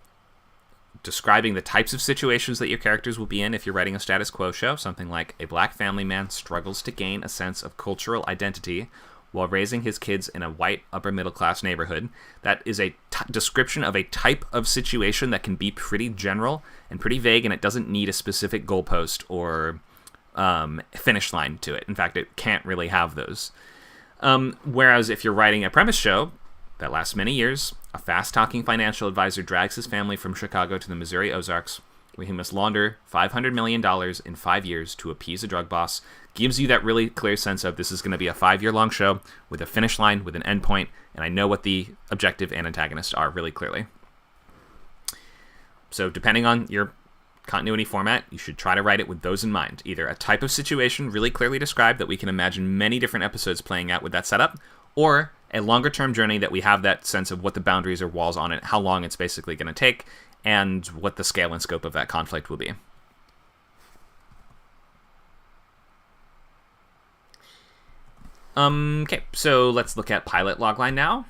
describing the types of situations that your characters will be in if you're writing a status quo show. Something like a black family man struggles to gain a sense of cultural identity while raising his kids in a white upper-middle-class neighborhood. That is a description of a type of situation that can be pretty general and pretty vague, and it doesn't need a specific goalpost or finish line to it. In fact, it can't really have those. Whereas if you're writing a premise show that lasts many years, a fast-talking financial advisor drags his family from Chicago to the Missouri Ozarks, where he must launder $500 million in 5 years to appease a drug boss, gives you that really clear sense of this is going to be a 5-year-long show with a finish line, with an end point, and I know what the objective and antagonist are really clearly. So depending on your continuity format, you should try to write it with those in mind. Either a type of situation really clearly described that we can imagine many different episodes playing out with that setup, or a longer-term journey that we have that sense of what the boundaries or walls on it, how long it's basically going to take, and what the scale and scope of that conflict will be. Okay, so let's look at Pilot Logline now.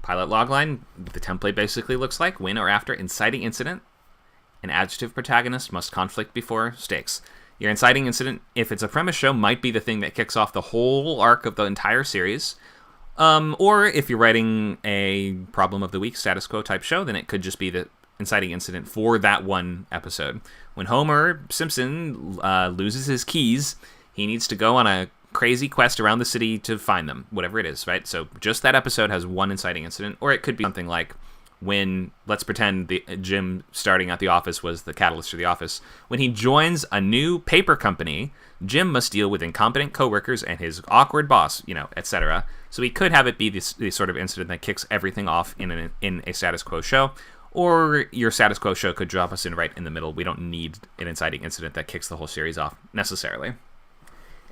Pilot Logline, the template basically looks like when or after inciting incident, an adjective protagonist must conflict before stakes. Your inciting incident, if it's a premise show, might be the thing that kicks off the whole arc of the entire series. Or if you're writing a problem of the week status quo type show, then it could just be the inciting incident for that one episode. When Homer Simpson loses his keys, he needs to go on a crazy quest around the city to find them, whatever it is, right? So just that episode has one inciting incident, or it could be something like when, let's pretend the Jim starting at the office was the catalyst for the office. When he joins a new paper company, Jim must deal with incompetent coworkers and his awkward boss, etc. So he could have it be the sort of incident that kicks everything off in a status quo show, or your status quo show could drop us in right in the middle. We don't need an inciting incident that kicks the whole series off necessarily.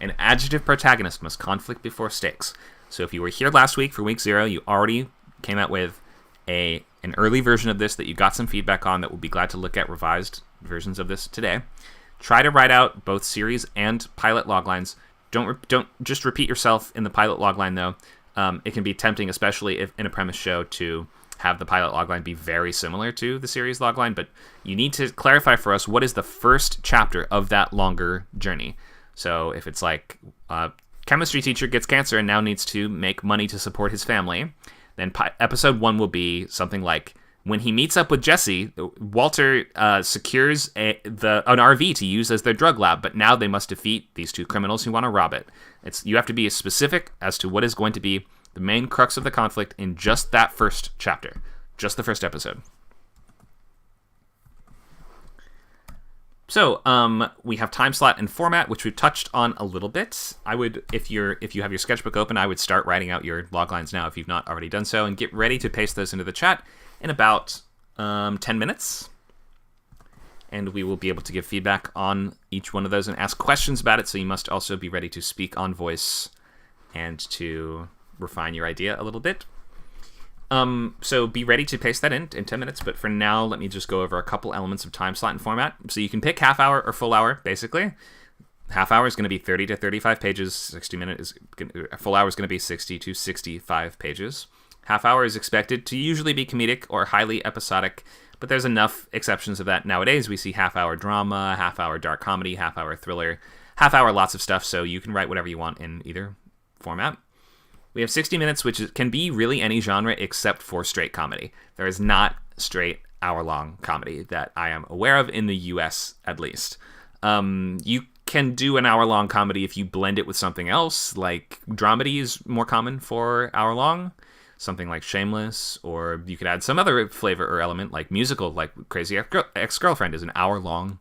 An adjective protagonist must conflict before stakes. So if you were here last week for week 0, you already came out with an early version of this that you got some feedback on that we'll be glad to look at revised versions of this today. Try to write out both series and pilot loglines. Don't just repeat yourself in the pilot logline, though. It can be tempting, especially if in a premise show, to have the pilot logline be very similar to the series logline, but you need to clarify for us what is the first chapter of that longer journey. So if it's like chemistry teacher gets cancer and now needs to make money to support his family, then episode 1 will be something like when he meets up with Jesse, Walter secures an RV to use as their drug lab, but now they must defeat these 2 criminals who want to rob it. You have to be specific as to what is going to be the main crux of the conflict in just that first chapter, just the first episode. So we have time slot and format, which we've touched on a little bit. I would, if you have your sketchbook open, I would start writing out your loglines now if you've not already done so, and get ready to paste those into the chat in about 10 minutes. And we will be able to give feedback on each one of those and ask questions about it, so you must also be ready to speak on voice and to refine your idea a little bit. So be ready to paste that in 10 minutes, but for now, let me just go over a couple elements of time slot and format. So you can pick half hour or full hour, basically. Half hour is going to be 30 to 35 pages. Full hour is going to be 60 to 65 pages. Half hour is expected to usually be comedic or highly episodic, but there's enough exceptions of that nowadays. We see half hour drama, half hour dark comedy, half hour thriller, half hour lots of stuff, so you can write whatever you want in either format. We have 60 minutes, which can be really any genre except for straight comedy. There is not straight hour-long comedy that I am aware of in the US, at least. You can do an hour-long comedy if you blend it with something else, like dramedy is more common for hour-long, something like Shameless, or you could add some other flavor or element, like musical, like Crazy Ex-Girlfriend is an hour-long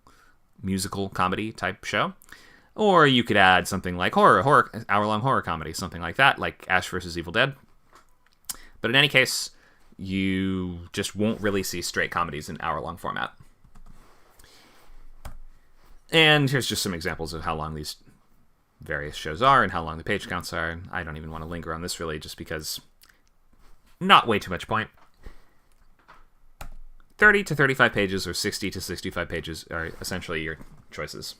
musical comedy type show. Or you could add something like horror, hour-long horror comedy, something like that, like Ash vs. Evil Dead. But in any case, you just won't really see straight comedies in hour-long format. And here's just some examples of how long these various shows are and how long the page counts are. I don't even want to linger on this really, just because not way too much point. 30 to 35 pages or 60 to 65 pages are essentially your choices.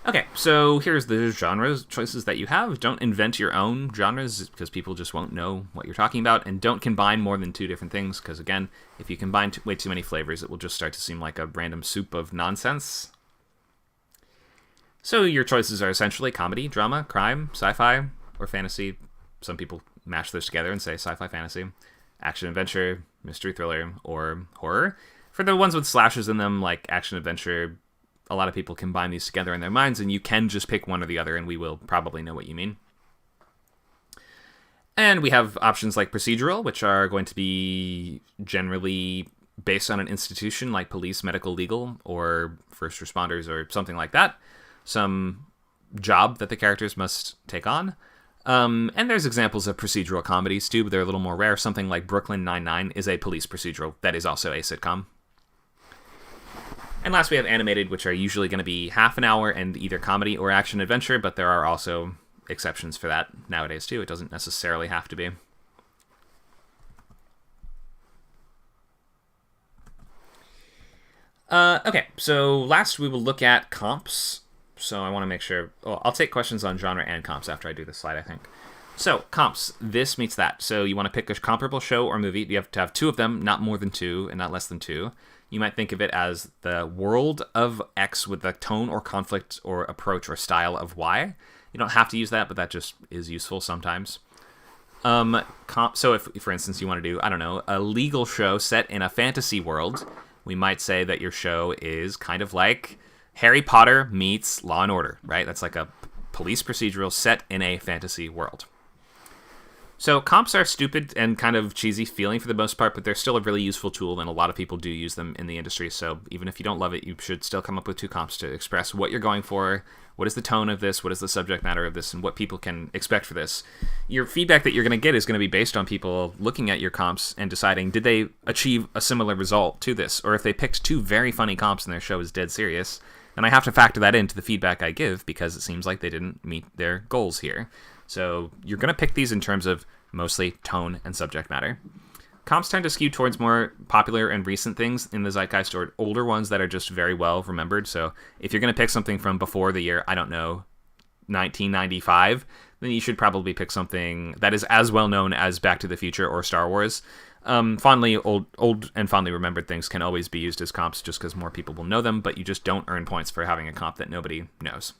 Okay, so here's the genres choices that you have. Don't invent your own genres because people just won't know what you're talking about. And don't combine more than 2 different things because, again, if you combine way too many flavors, it will just start to seem like a random soup of nonsense. So your choices are essentially comedy, drama, crime, sci-fi, or fantasy. Some people mash those together and say sci-fi fantasy, action adventure, mystery thriller, or horror. For the ones with slashes in them, like action adventure, a lot of people combine these together in their minds, and you can just pick one or the other, and we will probably know what you mean. And we have options like procedural, which are going to be generally based on an institution like police, medical, legal, or first responders, or something like that. Some job that the characters must take on. And there's examples of procedural comedies, too, but they're a little more rare. Something like Brooklyn Nine-Nine is a police procedural that is also a sitcom. And last, we have animated, which are usually going to be half an hour and either comedy or action adventure, but there are also exceptions for that nowadays, too. It doesn't necessarily have to be. Okay, so last we will look at comps So I want to make sure... Oh, I'll take questions on genre and comps after I do this slide, I think. So, comps. This meets that. So you want to pick a comparable show or movie. You have to have two of them, not more than two, and not less than two. You might think of it as the world of X with the tone or conflict or approach or style of Y. You don't have to use that, but that just is useful sometimes. So if, for instance, you want to do, I don't know, a legal show set in a fantasy world, we might say that your show is kind of like Harry Potter meets Law and Order, right? That's like a police procedural set in a fantasy world. So comps are stupid and kind of cheesy feeling for the most part, but they're still a really useful tool, and a lot of people do use them in the industry. So even if you don't love it, you should still come up with two comps to express what you're going for, what is the tone of this, what is the subject matter of this, and what people can expect for this. Your feedback that you're going to get is going to be based on people looking at your comps and deciding, did they achieve a similar result to this? Or if they picked two very funny comps and their show is dead serious, then I have to factor that into the feedback I give because it seems like they didn't meet their goals here. So you're going to pick these in terms of mostly tone and subject matter. Comps tend to skew towards more popular and recent things in the zeitgeist, or older ones that are just very well remembered. So if you're going to pick something from before the year, I don't know, 1995, then you should probably pick something that is as well known as Back to the Future or Star Wars. Old and fondly remembered things can always be used as comps just because more people will know them, but you just don't earn points for having a comp that nobody knows.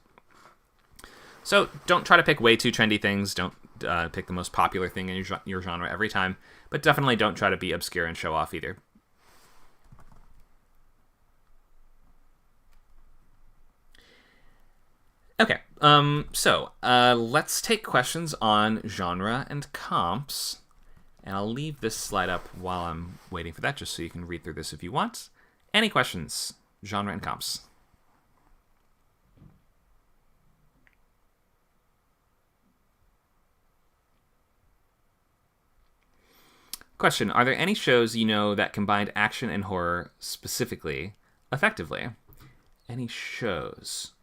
So don't try to pick way too trendy things. Don't pick the most popular thing in your genre every time, but definitely don't try to be obscure and show off either. Okay, so let's take questions on genre and comps, and I'll leave this slide up while I'm waiting for that, just so you can read through this if you want. Any questions? Genre and comps. Question, are there any shows you know that combined action and horror specifically effectively? Any shows?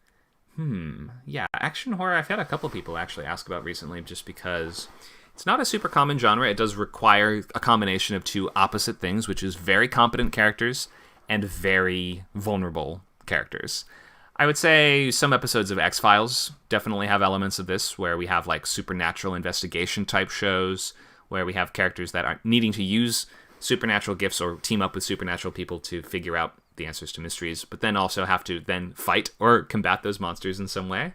Yeah, action horror, I've had a couple people actually ask about recently just because it's not a super common genre. It does require a combination of two opposite things, which is very competent characters and very vulnerable characters. I would say some episodes of X-Files definitely have elements of this, where we have like supernatural investigation type shows, where we have characters that are needing to use supernatural gifts or team up with supernatural people to figure out the answers to mysteries, but then also have to then fight or combat those monsters in some way.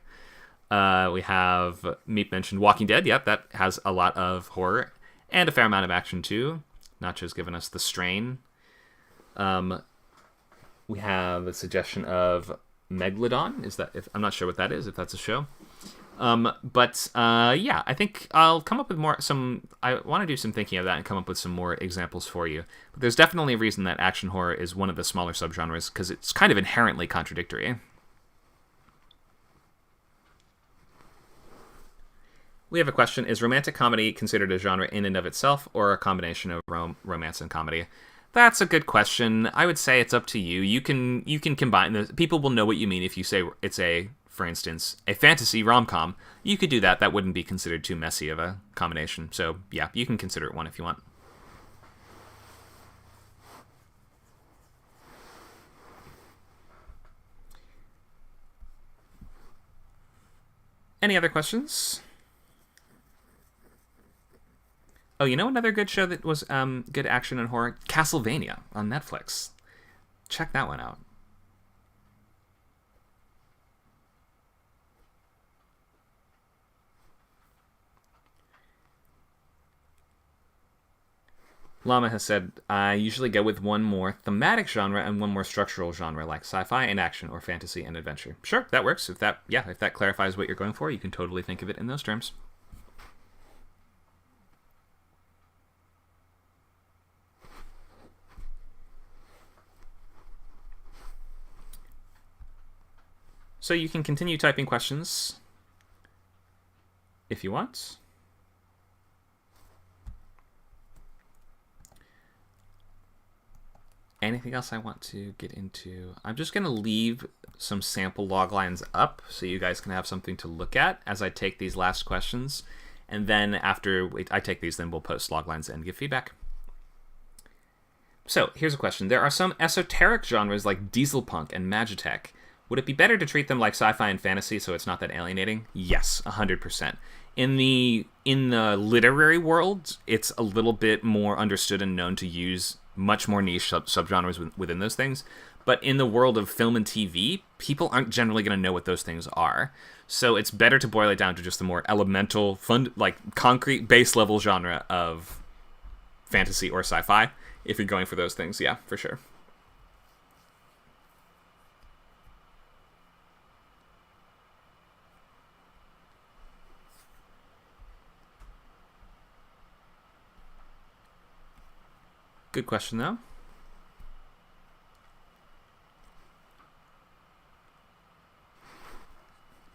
We have, Meep mentioned Walking Dead. Yep, that has a lot of horror and a fair amount of action too. Nacho's given us The Strain. We have a suggestion of Megalodon. I'm not sure what that is, if that's a show. Yeah, I think I'll come up with I want to do some thinking of that and come up with some more examples for you. But there's definitely a reason that action horror is one of the smaller subgenres, because it's kind of inherently contradictory. We have a question, is romantic comedy considered a genre in and of itself, or a combination of romance and comedy? That's a good question. I would say it's up to you. You can combine those. People will know what you mean if you say it's for instance, a fantasy rom-com. You could do that. That wouldn't be considered too messy of a combination. So, yeah, you can consider it one if you want. Any other questions? Oh, you know another good show that was good action and horror? Castlevania on Netflix. Check that one out. Llama has said, I usually go with one more thematic genre and one more structural genre, like sci-fi and action, or fantasy and adventure. Sure, that works. If that clarifies what you're going for, you can totally think of it in those terms. So you can continue typing questions if you want. Anything else I want to get into? I'm just going to leave some sample log lines up so you guys can have something to look at as I take these last questions. And then after I take these, then we'll post log lines and give feedback. So here's a question. There are some esoteric genres like diesel punk and magitech. Would it be better to treat them like sci-fi and fantasy so it's not that alienating? Yes, 100%. In the literary world, it's a little bit more understood and known to use much more niche subgenres within those things. But in the world of film and TV, people aren't generally going to know what those things are. So it's better to boil it down to just the more elemental, fun, like concrete base level genre of fantasy or sci-fi. If you're going for those things, yeah, for sure. Good question, though.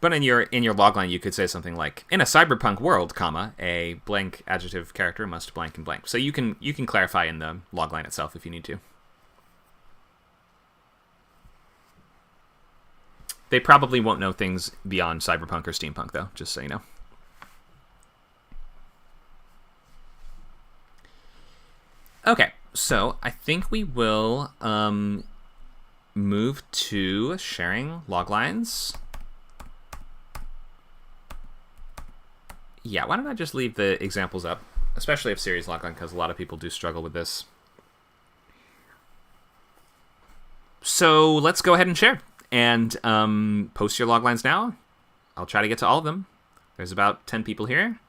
But in your logline, you could say something like, "In a cyberpunk world, comma, a blank adjective character must blank and blank." So you can clarify in the logline itself if you need to. They probably won't know things beyond cyberpunk or steampunk, though, just so you know. Okay, so I think we will move to sharing loglines. Yeah, why don't I just leave the examples up, especially of series logline, because a lot of people do struggle with this. So let's go ahead and share and post your loglines now. I'll try to get to all of them. There's about 10 people here.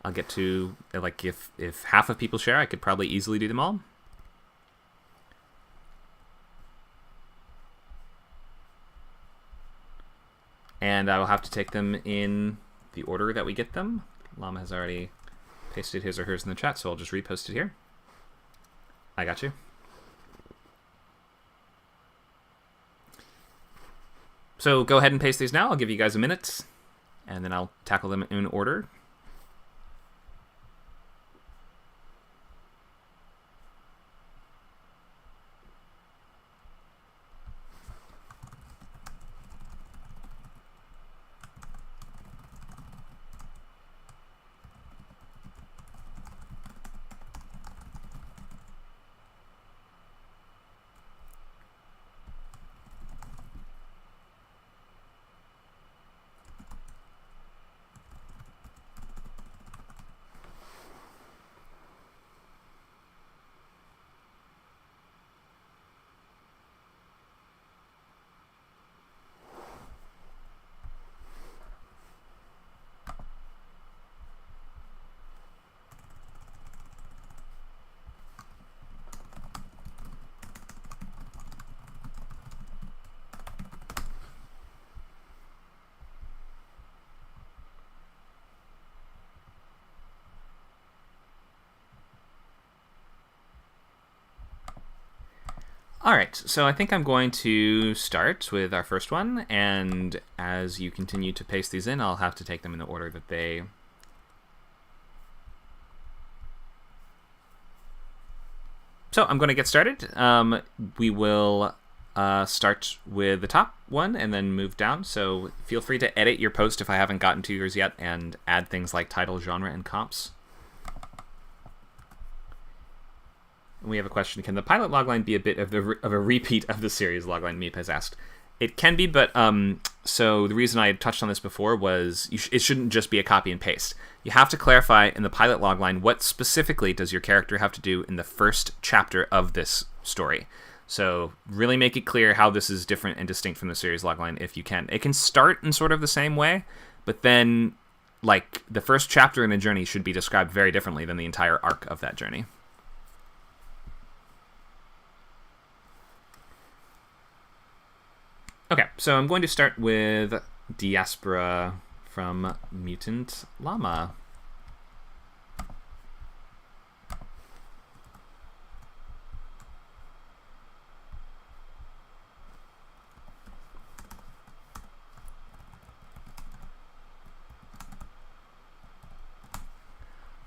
I'll get to, like, if half of people share, I could probably easily do them all. And I will have to take them in the order that we get them. Llama has already pasted his or hers in the chat, so I'll just repost it here. I got you. So go ahead and paste these now. I'll give you guys a minute, and then I'll tackle them in order. All right, so I think I'm going to start with our first one, and as you continue to paste these in, I'll have to take them in the order that they... So I'm going to get started. We will start with the top one and then move down, so feel free to edit your post if I haven't gotten to yours yet, and add things like title, genre, and comps. We have a question. Can the pilot logline be a bit of a repeat of the series logline? Meep has asked. It can be, but so the reason I had touched on this before was it shouldn't just be a copy and paste. You have to clarify in the pilot logline what specifically does your character have to do in the first chapter of this story. So really make it clear how this is different and distinct from the series logline if you can. It can start in sort of the same way, but then like the first chapter in a journey should be described very differently than the entire arc of that journey. Okay, so I'm going to start with Diaspora from Mutant Llama.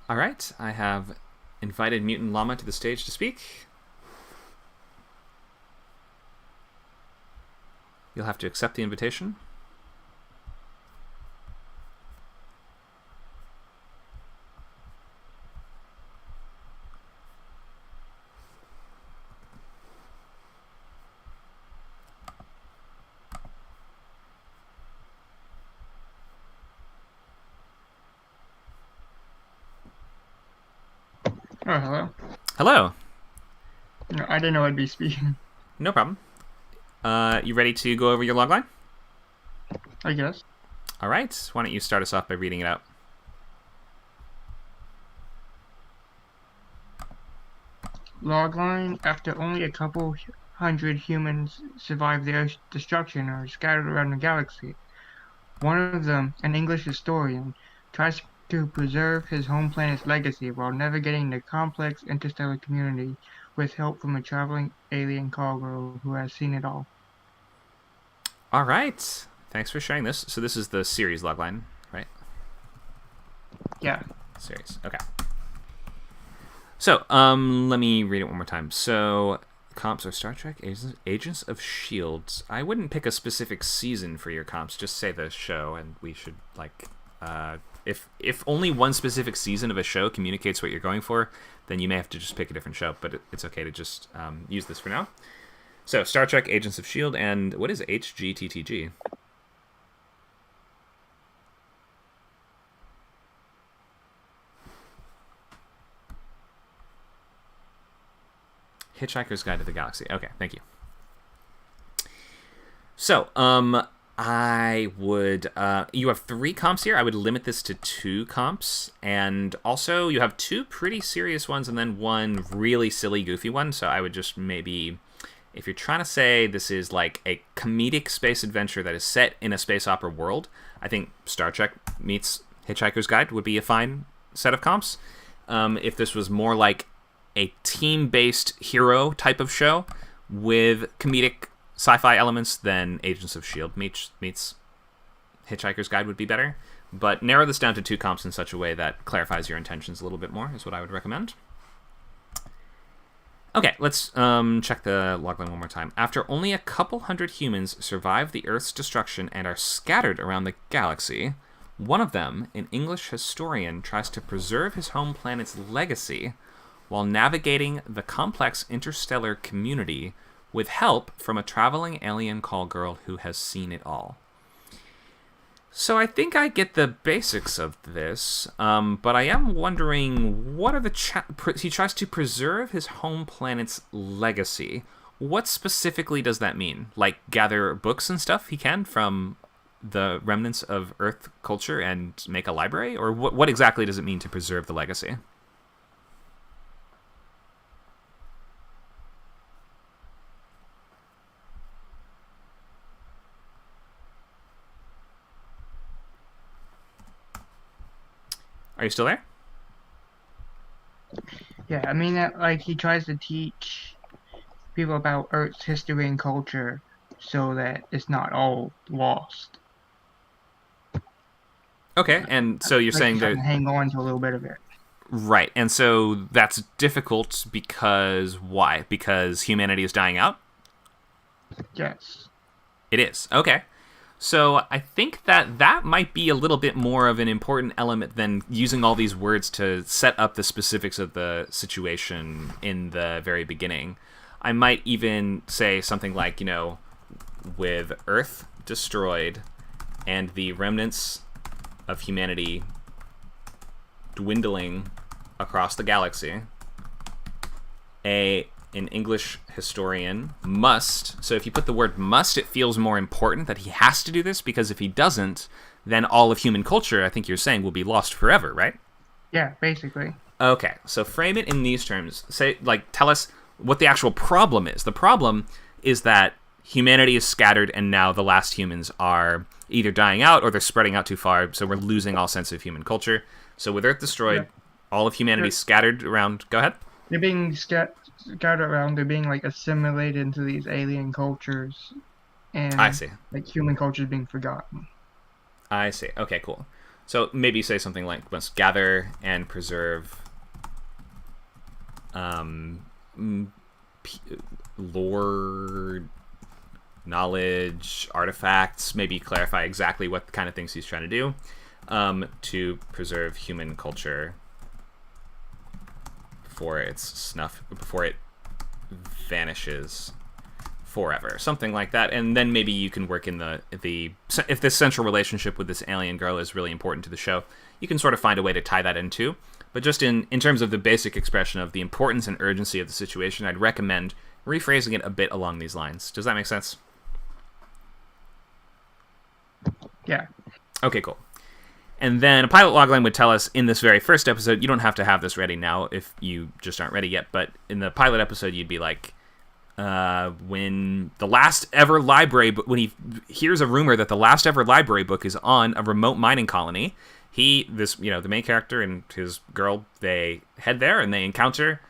All right, I have invited Mutant Llama to the stage to speak. You'll have to accept the invitation. Oh, hello. Hello. No, I didn't know I'd be speaking. No problem. You ready to go over your logline? I guess. All right. Why don't you start us off by reading it out? Logline, after only a couple hundred humans survive their destruction or are scattered around the galaxy, one of them, an English historian, tries to preserve his home planet's legacy while navigating the complex interstellar community with help from a traveling alien cargo who has seen it all. All right. Thanks for sharing this. So this is the series logline, right? Yeah. Series. Okay. So, let me read it one more time. So, comps are Star Trek, Agents of S.H.I.E.L.D. I wouldn't pick a specific season for your comps. Just say the show, and we should, if only one specific season of a show communicates what you're going for, then you may have to just pick a different show, but it's okay to just use this for now. So, Star Trek, Agents of S.H.I.E.L.D., and what is HGTTG? Hitchhiker's Guide to the Galaxy. Okay, thank you. So, I would... you have 3 comps here. I would limit this to 2 comps. And also, you have 2 pretty serious ones and then 1 really silly, goofy one. So I would just maybe... If you're trying to say this is like a comedic space adventure that is set in a space opera world, I think Star Trek meets Hitchhiker's Guide would be a fine set of comps. If this was more like a team-based hero type of show with comedic sci-fi elements, then Agents of S.H.I.E.L.D. meets Hitchhiker's Guide would be better. But narrow this down to 2 comps in such a way that clarifies your intentions a little bit more is what I would recommend. Okay, let's check the logline one more time. After only a couple hundred humans survive the Earth's destruction and are scattered around the galaxy, one of them, an English historian, tries to preserve his home planet's legacy while navigating the complex interstellar community with help from a traveling alien call girl who has seen it all. So I think I get the basics of this, but I am wondering, what are the... he tries to preserve his home planet's legacy. What specifically does that mean? Like, gather books and stuff he can from the remnants of Earth culture and make a library? Or what exactly does it mean to preserve the legacy? Are you still there? Yeah, I mean, like, he tries to teach people about Earth's history and culture so that it's not all lost. Okay, and so you're like saying that... hang on to a little bit of it. Right, and so that's difficult because why? Because humanity is dying out? Yes. It is. Okay. So I think that might be a little bit more of an important element than using all these words to set up the specifics of the situation in the very beginning. I might even say something like, with Earth destroyed and the remnants of humanity dwindling across the galaxy, an English historian must... So if you put the word must, it feels more important that he has to do this, because if he doesn't, then all of human culture, I think you're saying, will be lost forever, right? Yeah, basically. Okay, so frame it in these terms. Tell us what the actual problem is. The problem is that humanity is scattered, and now the last humans are either dying out or they're spreading out too far, so we're losing all sense of human culture. So with Earth destroyed, all of humanity scattered around... Go ahead. They're being scattered around. They're being assimilated into these alien cultures, and I see. Human culture is being forgotten. I see. Okay, cool. So maybe say something like, "Must gather and preserve lore, knowledge, artifacts." Maybe clarify exactly what kind of things he's trying to do to preserve human culture before it vanishes forever, something like that. And then maybe you can work in if this central relationship with this alien girl is really important to the show, you can sort of find a way to tie that in too. But just in terms of the basic expression of the importance and urgency of the situation, I'd recommend rephrasing it a bit along these lines. Does that make sense? Yeah. Okay, cool. And then a pilot logline would tell us in this very first episode, you don't have to have this ready now if you just aren't ready yet, but in the pilot episode, you'd be like, when the last ever library, when he hears a rumor that the last ever library book is on a remote mining colony, the main character and his girl, they head there and they encounter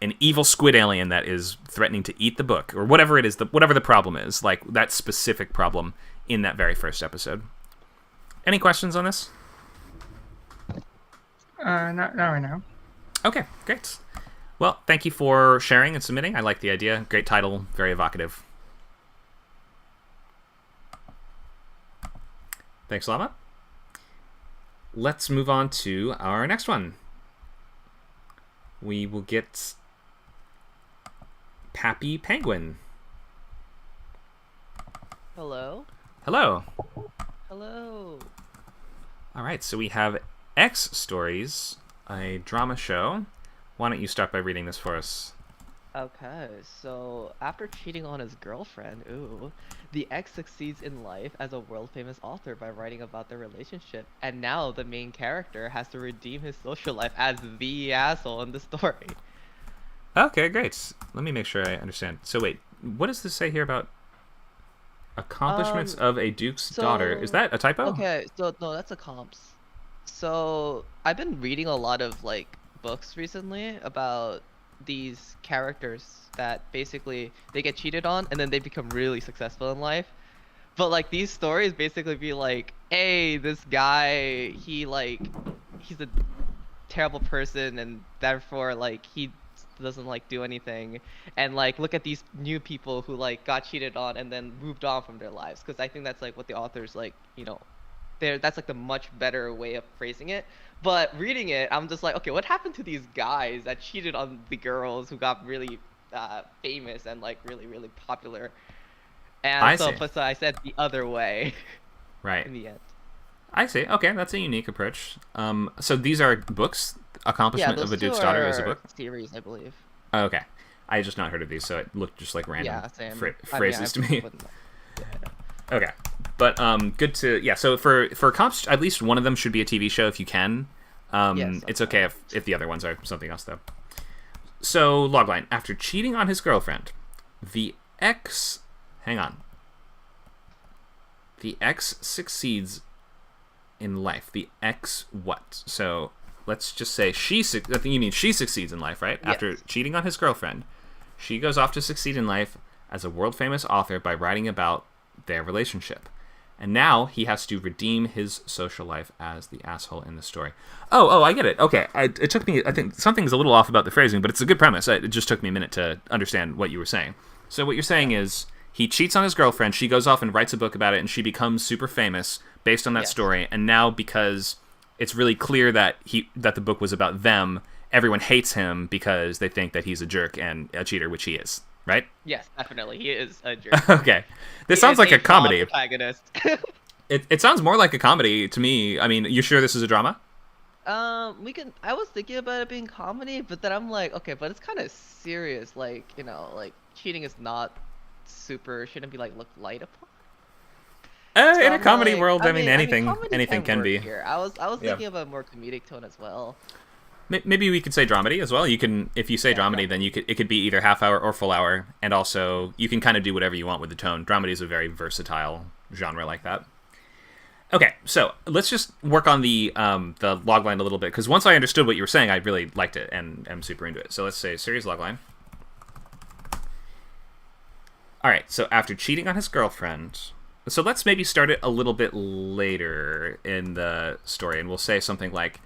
an evil squid alien that is threatening to eat the book, or whatever it is, whatever the problem is, like that specific problem in that very first episode. Any questions on this? Not right now. Okay, great. Well, thank you for sharing and submitting. I like the idea. Great title, very evocative. Thanks, Lama. Let's move on to our next one. We will get Pappy Penguin. Hello? Hello. Hello. All right, so we have X Stories, a drama show. Why don't you start by reading this for us? Okay, so after cheating on his girlfriend, the ex succeeds in life as a world-famous author by writing about their relationship, and now the main character has to redeem his social life as the asshole in the story. Okay, great. Let me make sure I understand. So wait, what does this say here about accomplishments of a duke's daughter? Is that a typo? Okay, so no, that's a comps. So I've been reading a lot of like books recently about these characters that basically they get cheated on and then they become really successful in life. But like these stories basically be like, hey, this guy, he's a terrible person and therefore like he doesn't like do anything, and like look at these new people who like got cheated on and then moved on from their lives, because I think that's like what the authors like, that's like the much better way of phrasing it. But reading it, I'm just like, okay, what happened to these guys that cheated on the girls who got really famous and like really, really popular? And so I said the other way. Right. In the end. I see. Okay, that's a unique approach. So these are books. Accomplishment of a Duke's Daughter is a book? Series, I believe. Oh, okay. I had just not heard of these, so it looked just like random phrases to me. Okay. But good to... Yeah, so for comps, at least one of them should be a TV show if you can. Yes, it's okay if the other ones are something else, though. So, logline. After cheating on his girlfriend, the ex... Hang on. The ex succeeds in life. The ex what? So... Let's just say I think you mean she succeeds in life, right? Yes. After cheating on his girlfriend, she goes off to succeed in life as a world-famous author by writing about their relationship. And now he has to redeem his social life as the asshole in the story. Oh, I get it. Okay, it took me... I think something's a little off about the phrasing, but it's a good premise. It just took me a minute to understand what you were saying. So what you're saying is he cheats on his girlfriend, she goes off and writes a book about it, and she becomes super famous based on that story. And now because... it's really clear that the book was about them, everyone hates him because they think that he's a jerk and a cheater, which he is, right? Yes, definitely. He is a jerk. Okay. This sounds like a comedy. Protagonist. It sounds more like a comedy to me. I mean, you sure this is a drama? I was thinking about it being comedy, but then I'm like, okay, but it's kind of serious. Like, like cheating is not shouldn't be like looked light upon. In a comedy world, I mean anything can be. Here. I was thinking of a more comedic tone as well. Maybe we could say dramedy as well. You can, if you say dramedy, then it could be either half hour or full hour, and also you can kind of do whatever you want with the tone. Dramedy is a very versatile genre like that. Okay, so let's just work on the logline a little bit, because once I understood what you were saying, I really liked it and am super into it. So let's say series logline. All right, so after cheating on his girlfriend. So let's maybe start it a little bit later in the story, and we'll say something like,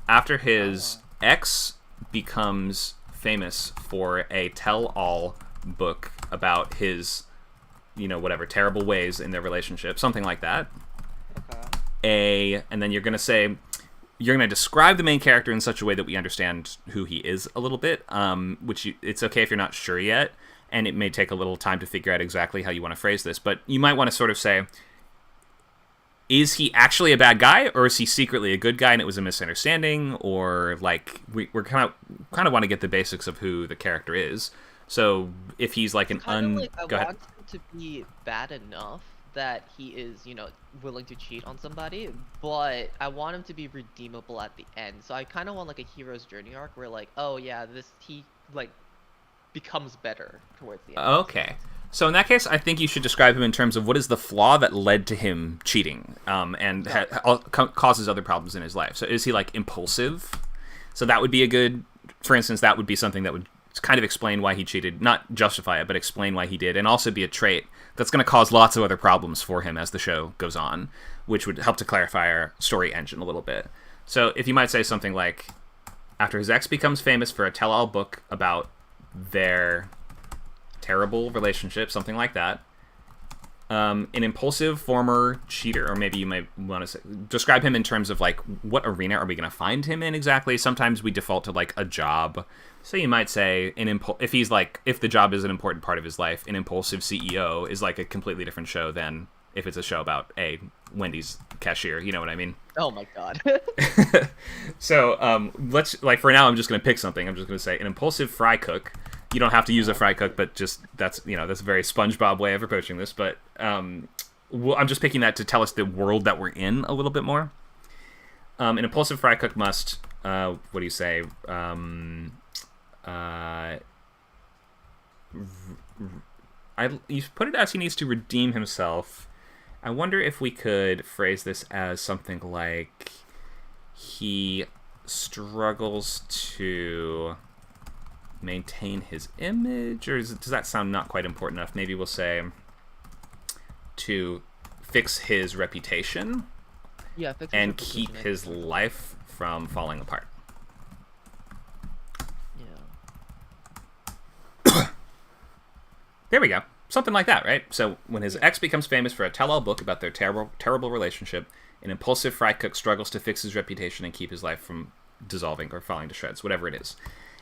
after his ex becomes famous for a tell-all book about his, whatever, terrible ways in their relationship, something like that. Okay. And then you're going to describe the main character in such a way that we understand who he is a little bit, it's okay if you're not sure yet. And it may take a little time to figure out exactly how you want to phrase this, but you might want to sort of say, is he actually a bad guy, or is he secretly a good guy and it was a misunderstanding, or like we're kind of want to get the basics of who the character is. So if he's like Kind of like I go ahead. want him to be bad enough that he is, you know, willing to cheat on somebody, but I want him to be redeemable at the end. So I kind of want like a hero's journey arc where like, oh yeah, he like becomes better towards the end. Okay. So in that case, I think you should describe him in terms of what is the flaw that led to him cheating, and causes other problems in his life. So is he like impulsive? So that would be a good, for instance, that would be something that would kind of explain why he cheated, not justify it, but explain why he did, and also be a trait that's going to cause lots of other problems for him as the show goes on, which would help to clarify our story engine a little bit. So if you might say something like, after his ex becomes famous for a tell-all book about their terrible relationship, something like that. An impulsive former cheater, or maybe you might want to say, describe him in terms of like, what arena are we going to find him in exactly? Sometimes we default to like a job. So you might say if the job is an important part of his life, an impulsive CEO is like a completely different show than if it's a show about a Wendy's cashier. You know what I mean? Oh my god. So let's, like, for now I'm just going to pick something. I'm just going to say an impulsive fry cook. You don't have to use a fry cook, but just that's a very SpongeBob way of approaching this. But I'm just picking that to tell us the world that we're in a little bit more. An impulsive fry cook must, what do you say? You put it as he needs to redeem himself. I wonder if we could phrase this as something like he struggles to maintain his image, or does that sound not quite important enough? Maybe we'll say to fix his reputation, and keep his life from falling apart. Yeah. There we go. Something like that, right? So when his ex becomes famous for a tell-all book about their terrible relationship, an impulsive fry cook struggles to fix his reputation and keep his life from dissolving or falling to shreds, whatever it is.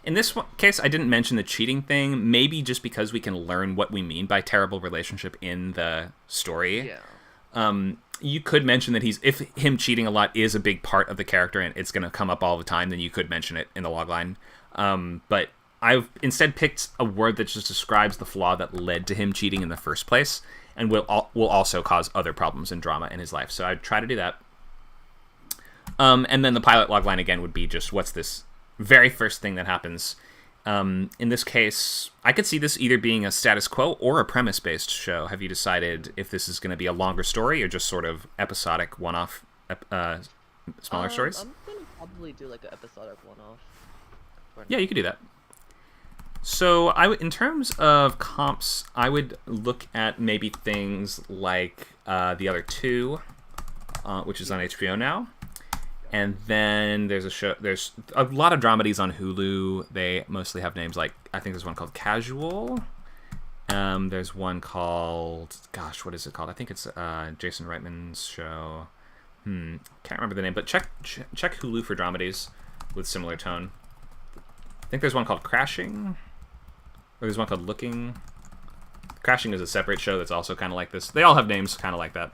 In this case, I didn't mention the cheating thing, maybe just because we can learn what we mean by terrible relationship in the story. Yeah. You could mention that if him cheating a lot is a big part of the character and it's going to come up all the time, then you could mention it in the logline. But I've instead picked a word that just describes the flaw that led to him cheating in the first place, and will also cause other problems and drama in his life. So I'd try to do that. And then the pilot logline again would be just, what's this very first thing that happens? In this case, I could see this either being a status quo or a premise-based show. Have you decided if this is going to be a longer story or just sort of episodic one-off smaller stories? I'm going to probably do like an episodic one-off. Yeah, you could do that. So in terms of comps, I would look at maybe things like The Other Two, which is on HBO now. And then there's a lot of dramedies on Hulu. They mostly have names like, I think there's one called Casual. There's one called, gosh, what is it called? I think it's Jason Reitman's show. Can't remember the name, but check Hulu for dramedies with similar tone. I think there's one called Crashing. Or there's one called Looking. Crashing is a separate show that's also kind of like this. They all have names kind of like that.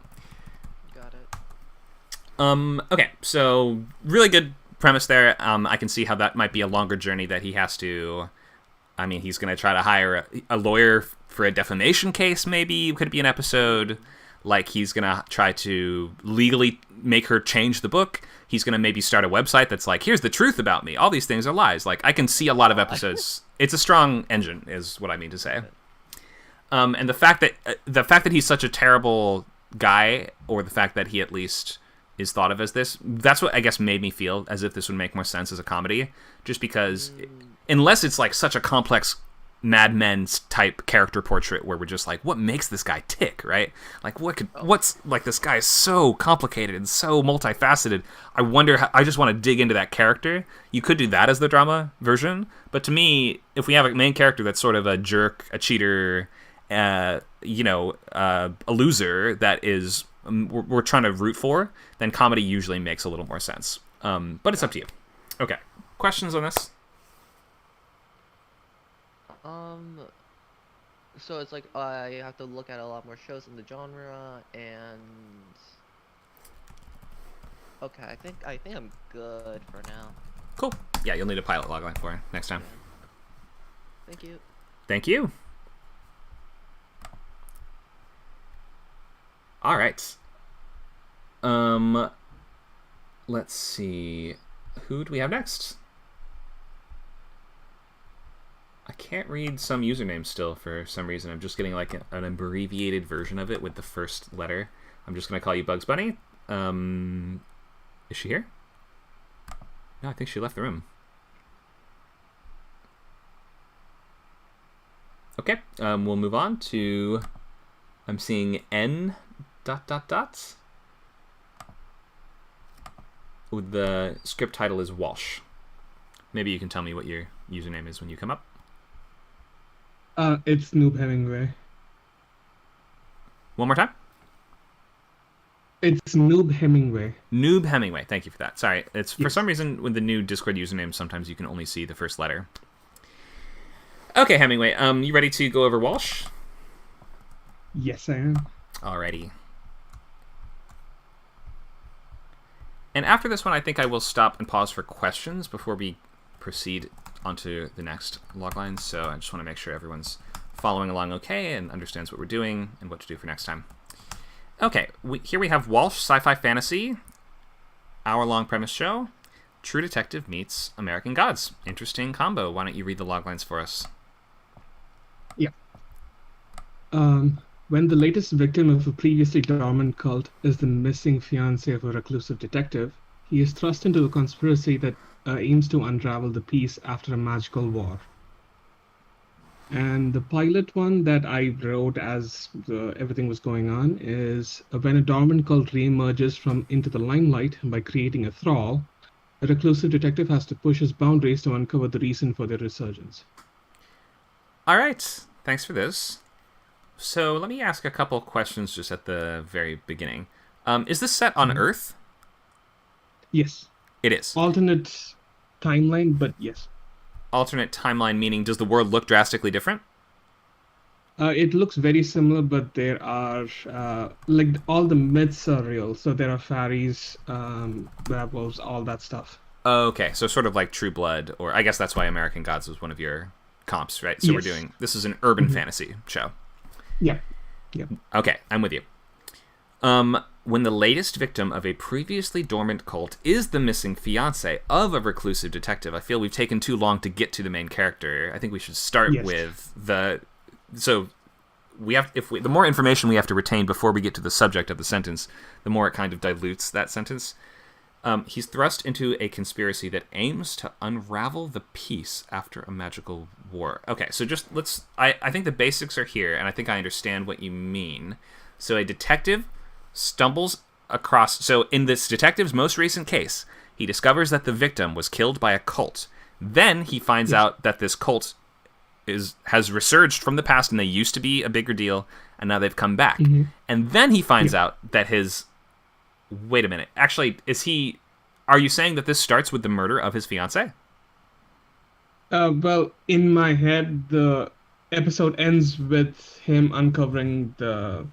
Got it. Okay, so really good premise there. I can see how that might be a longer journey that he has to... I mean, he's going to try to hire a lawyer for a defamation case, maybe. Could be an episode. Like, he's going to try to legally make her change the book. He's going to maybe start a website that's like, here's the truth about me. All these things are lies. Like, I can see a lot of episodes. It's a strong engine, is what I mean to say. And the fact that he's such a terrible guy, or the fact that he at least is thought of as this, that's what I guess made me feel as if this would make more sense as a comedy. Just because, unless it's like such a complex Mad Men type character portrait where we're just like, what makes this guy tick, right? Like, what's like, this guy is so complicated and so multifaceted. I wonder I just want to dig into that character. You could do that as the drama version, but to me, if we have a main character that's sort of a jerk, a cheater, a loser that is we're trying to root for, then comedy usually makes a little more sense. But it's up to you. Okay, questions on this? So it's like I have to look at a lot more shows in the genre, and Okay, I think I'm good for now. Cool. Yeah, you'll need a pilot logline for it next time. Yeah. Thank you. Thank you. All right. Let's see. Who do we have next? I can't read some usernames still for some reason. I'm just getting like an abbreviated version of it with the first letter. I'm just gonna call you Bugs Bunny. Is she here? No, I think she left the room. Okay, we'll move on to. I'm seeing N. ... The script title is Walsh. Maybe you can tell me what your username is when you come up. It's Noob Hemingway. One more time. It's Noob Hemingway. Noob Hemingway. Thank you for that. Sorry, it's for Yes. some reason with the new Discord username, sometimes you can only see the first letter. Okay, Hemingway. You ready to go over Walsh? Yes, I am. Alrighty. And after this one, I think I will stop and pause for questions before we proceed onto the next logline. So I just want to make sure everyone's following along okay and understands what we're doing and what to do for next time. Okay, here we have Walsh Sci-Fi Fantasy, hour-long premise show. True Detective meets American Gods. Interesting combo. Why don't you read the loglines for us? Yeah. When the latest victim of a previously dormant cult is the missing fiancé of a reclusive detective, he is thrust into a conspiracy that aims to unravel the peace after a magical war. And the pilot one that I wrote as everything was going on is when a dormant cult reemerges into the limelight by creating a thrall, a reclusive detective has to push his boundaries to uncover the reason for their resurgence. All right. Thanks for this. So let me ask a couple questions just at the very beginning. Is this set on Earth? Yes. It is. Alternate timeline, but yes. Alternate timeline, meaning does the world look drastically different? It looks very similar, but there are like all the myths are real. So there are fairies, werewolves, all that stuff. Okay, so sort of like True Blood, or I guess that's why American Gods was one of your comps, right? So Yes. this is an urban fantasy show. Yeah. Yeah. Okay, I'm with you. When the latest victim of a previously dormant cult is the missing fiancé of a reclusive detective, I feel we've taken too long to get to the main character. I think we should start Yes. with the. So we have the more information we have to retain before we get to the subject of the sentence, the more it kind of dilutes that sentence. He's thrust into a conspiracy that aims to unravel the peace after a magical war. Okay, so just let's. I think the basics are here, and I think I understand what you mean. So a detective stumbles across. So in this detective's most recent case, he discovers that the victim was killed by a cult. Then he finds out that this cult has resurged from the past, and they used to be a bigger deal, and now they've come back. Mm-hmm. And then he finds out that his. Wait a minute. Actually, are you saying that this starts with the murder of his fiancée? Well, in my head, the episode ends with him uncovering the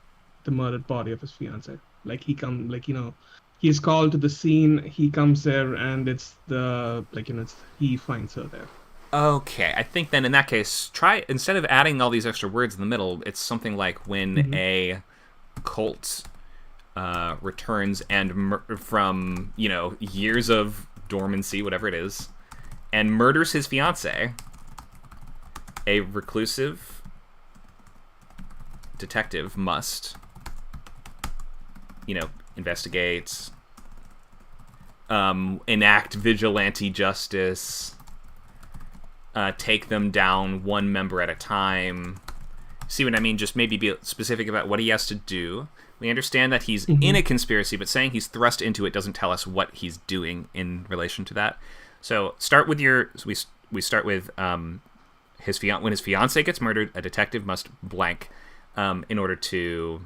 murdered body of his fiancée. Like he's called to the scene. He comes there, and it's he finds her there. Okay, I think then in that case, try instead of adding all these extra words in the middle, it's something like when a cult returns and from years of dormancy, whatever it is, and murders his fiancée. A reclusive detective must, investigate, enact vigilante justice, take them down one member at a time. See what I mean? Just maybe be specific about what he has to do. We understand that he's in a conspiracy, but saying he's thrust into it doesn't tell us what he's doing in relation to that. So start with we start with when his fiancée gets murdered, a detective must blank in order to.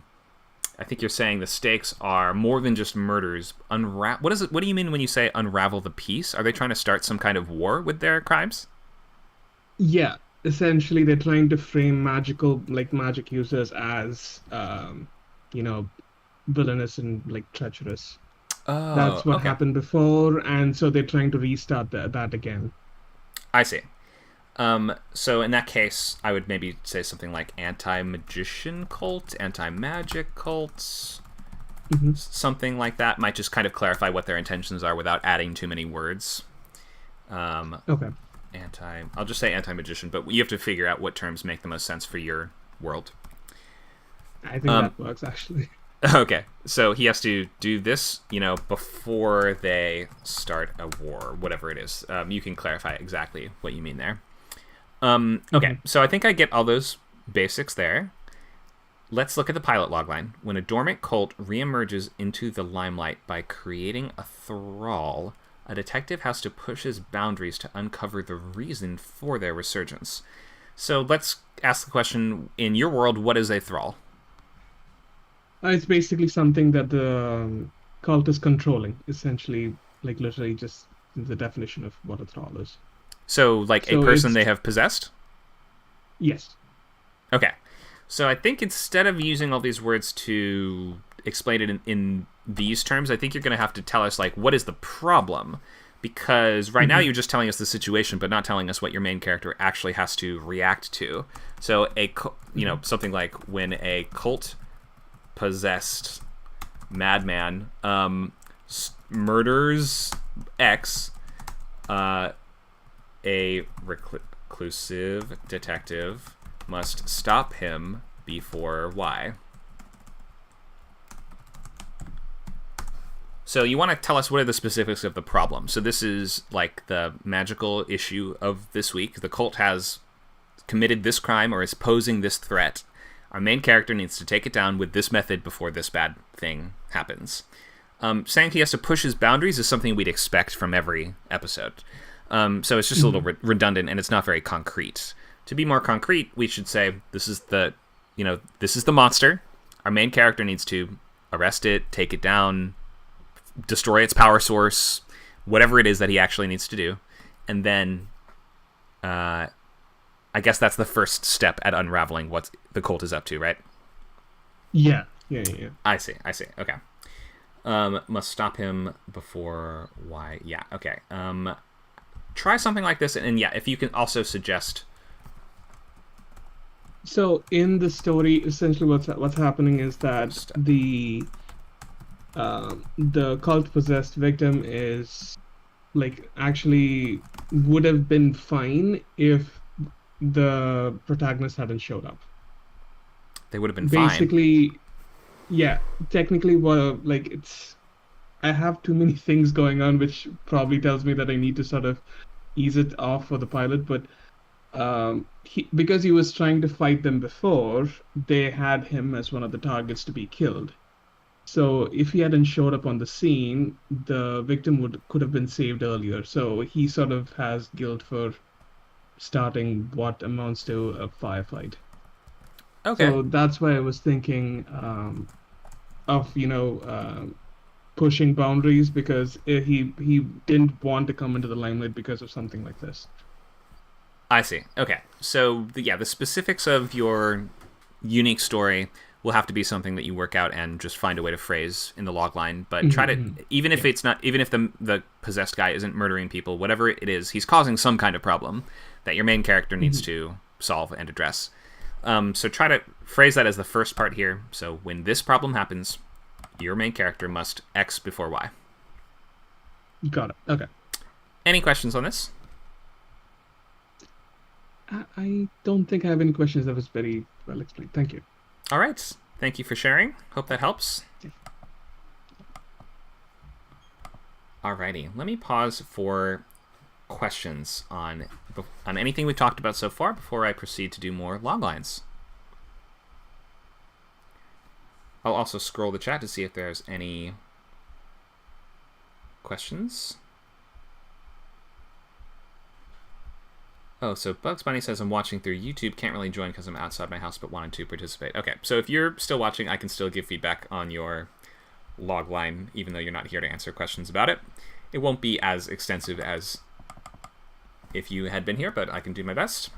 I think you're saying the stakes are more than just murders. What do you mean when you say unravel the peace? Are they trying to start some kind of war with their crimes? Yeah, essentially they're trying to frame magic users as villainous and treacherous. Oh, That's what okay. happened before, and so they're trying to restart that again. I see. So in that case, I would maybe say something like anti-magician cult, anti-magic cults, Hmm. something like that. Might just kind of clarify what their intentions are without adding too many words. Okay. I'll just say anti-magician, but you have to figure out what terms make the most sense for your world. I think that works actually. Okay, so he has to do this, before they start a war, whatever it is. You can clarify exactly what you mean there. Okay, so I think I get all those basics there. Let's look at the pilot logline. When a dormant cult reemerges into the limelight by creating a thrall, a detective has to push his boundaries to uncover the reason for their resurgence. So let's ask the question, in your world, what is a thrall? It's basically something that the cult is controlling, essentially, like literally just the definition of what a thrall is. So, like a So person it's- they have possessed? Yes. Okay. So I think instead of using all these words to explain it in these terms, I think you're going to have to tell us, like, what is the problem? Because right now you're just telling us the situation, but not telling us what your main character actually has to react to. So, something like when a cult-possessed madman murders X, a reclusive detective must stop him before Y. So you want to tell us what are the specifics of the problem. So this is like the magical issue of this week. The cult has committed this crime or is posing this threat. Our main character needs to take it down with this method before this bad thing happens. Saying he has to push his boundaries is something we'd expect from every episode. So it's just a little redundant and it's not very concrete. To be more concrete, we should say this is the monster. Our main character needs to arrest it, take it down, destroy its power source, whatever it is that he actually needs to do. And then I guess that's the first step at unraveling what the cult is up to, right? Yeah. I see. Okay. Must stop him before Y. Yeah, okay. Try something like this, and yeah, if you can also suggest. So in the story, essentially what's happening is that the cult possessed victim is like actually would have been fine if the protagonist hadn't showed up. They would have been fine. Basically, yeah, technically, well, like it's I have too many things going on, which probably tells me that I need to sort of ease it off for the pilot. But because he was trying to fight them before, they had him as one of the targets to be killed. So if he hadn't showed up on the scene, the victim could have been saved earlier. So he sort of has guilt for starting what amounts to a firefight. Okay. So that's why I was thinking of pushing boundaries, because he didn't want to come into the limelight because of something like this. I see. Okay. So the specifics of your unique story will have to be something that you work out and just find a way to phrase in the logline. But try to, even if it's not, even if the possessed guy isn't murdering people, whatever it is, he's causing some kind of problem that your main character needs to solve and address. So try to phrase that as the first part here. So when this problem happens, your main character must X before Y. Got it. Okay. Any questions on this? I don't think I have any questions. That was very well explained. Thank you. All right. Thank you for sharing. Hope that helps. Alrighty. Let me pause for questions on anything we've talked about so far before I proceed to do more loglines. I'll also scroll the chat to see if there's any questions. Oh, so Bugs Bunny says, I'm watching through YouTube, can't really join because I'm outside my house, but wanted to participate. Okay, so if you're still watching, I can still give feedback on your logline, even though you're not here to answer questions about it. It won't be as extensive as if you had been here, but I can do my best.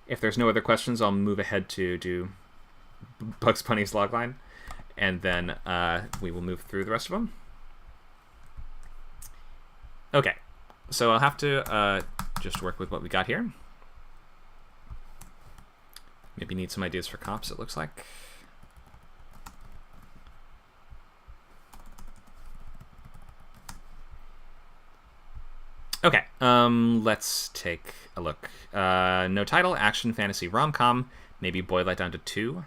If there's no other questions, I'll move ahead to do Bugs Bunny's logline. and then we will move through the rest of them. Okay, so I'll have to just work with what we got here. Maybe need some ideas for comps, it looks like. Okay, let's take a look. No title, action, fantasy, rom-com. Maybe boil that down to 2.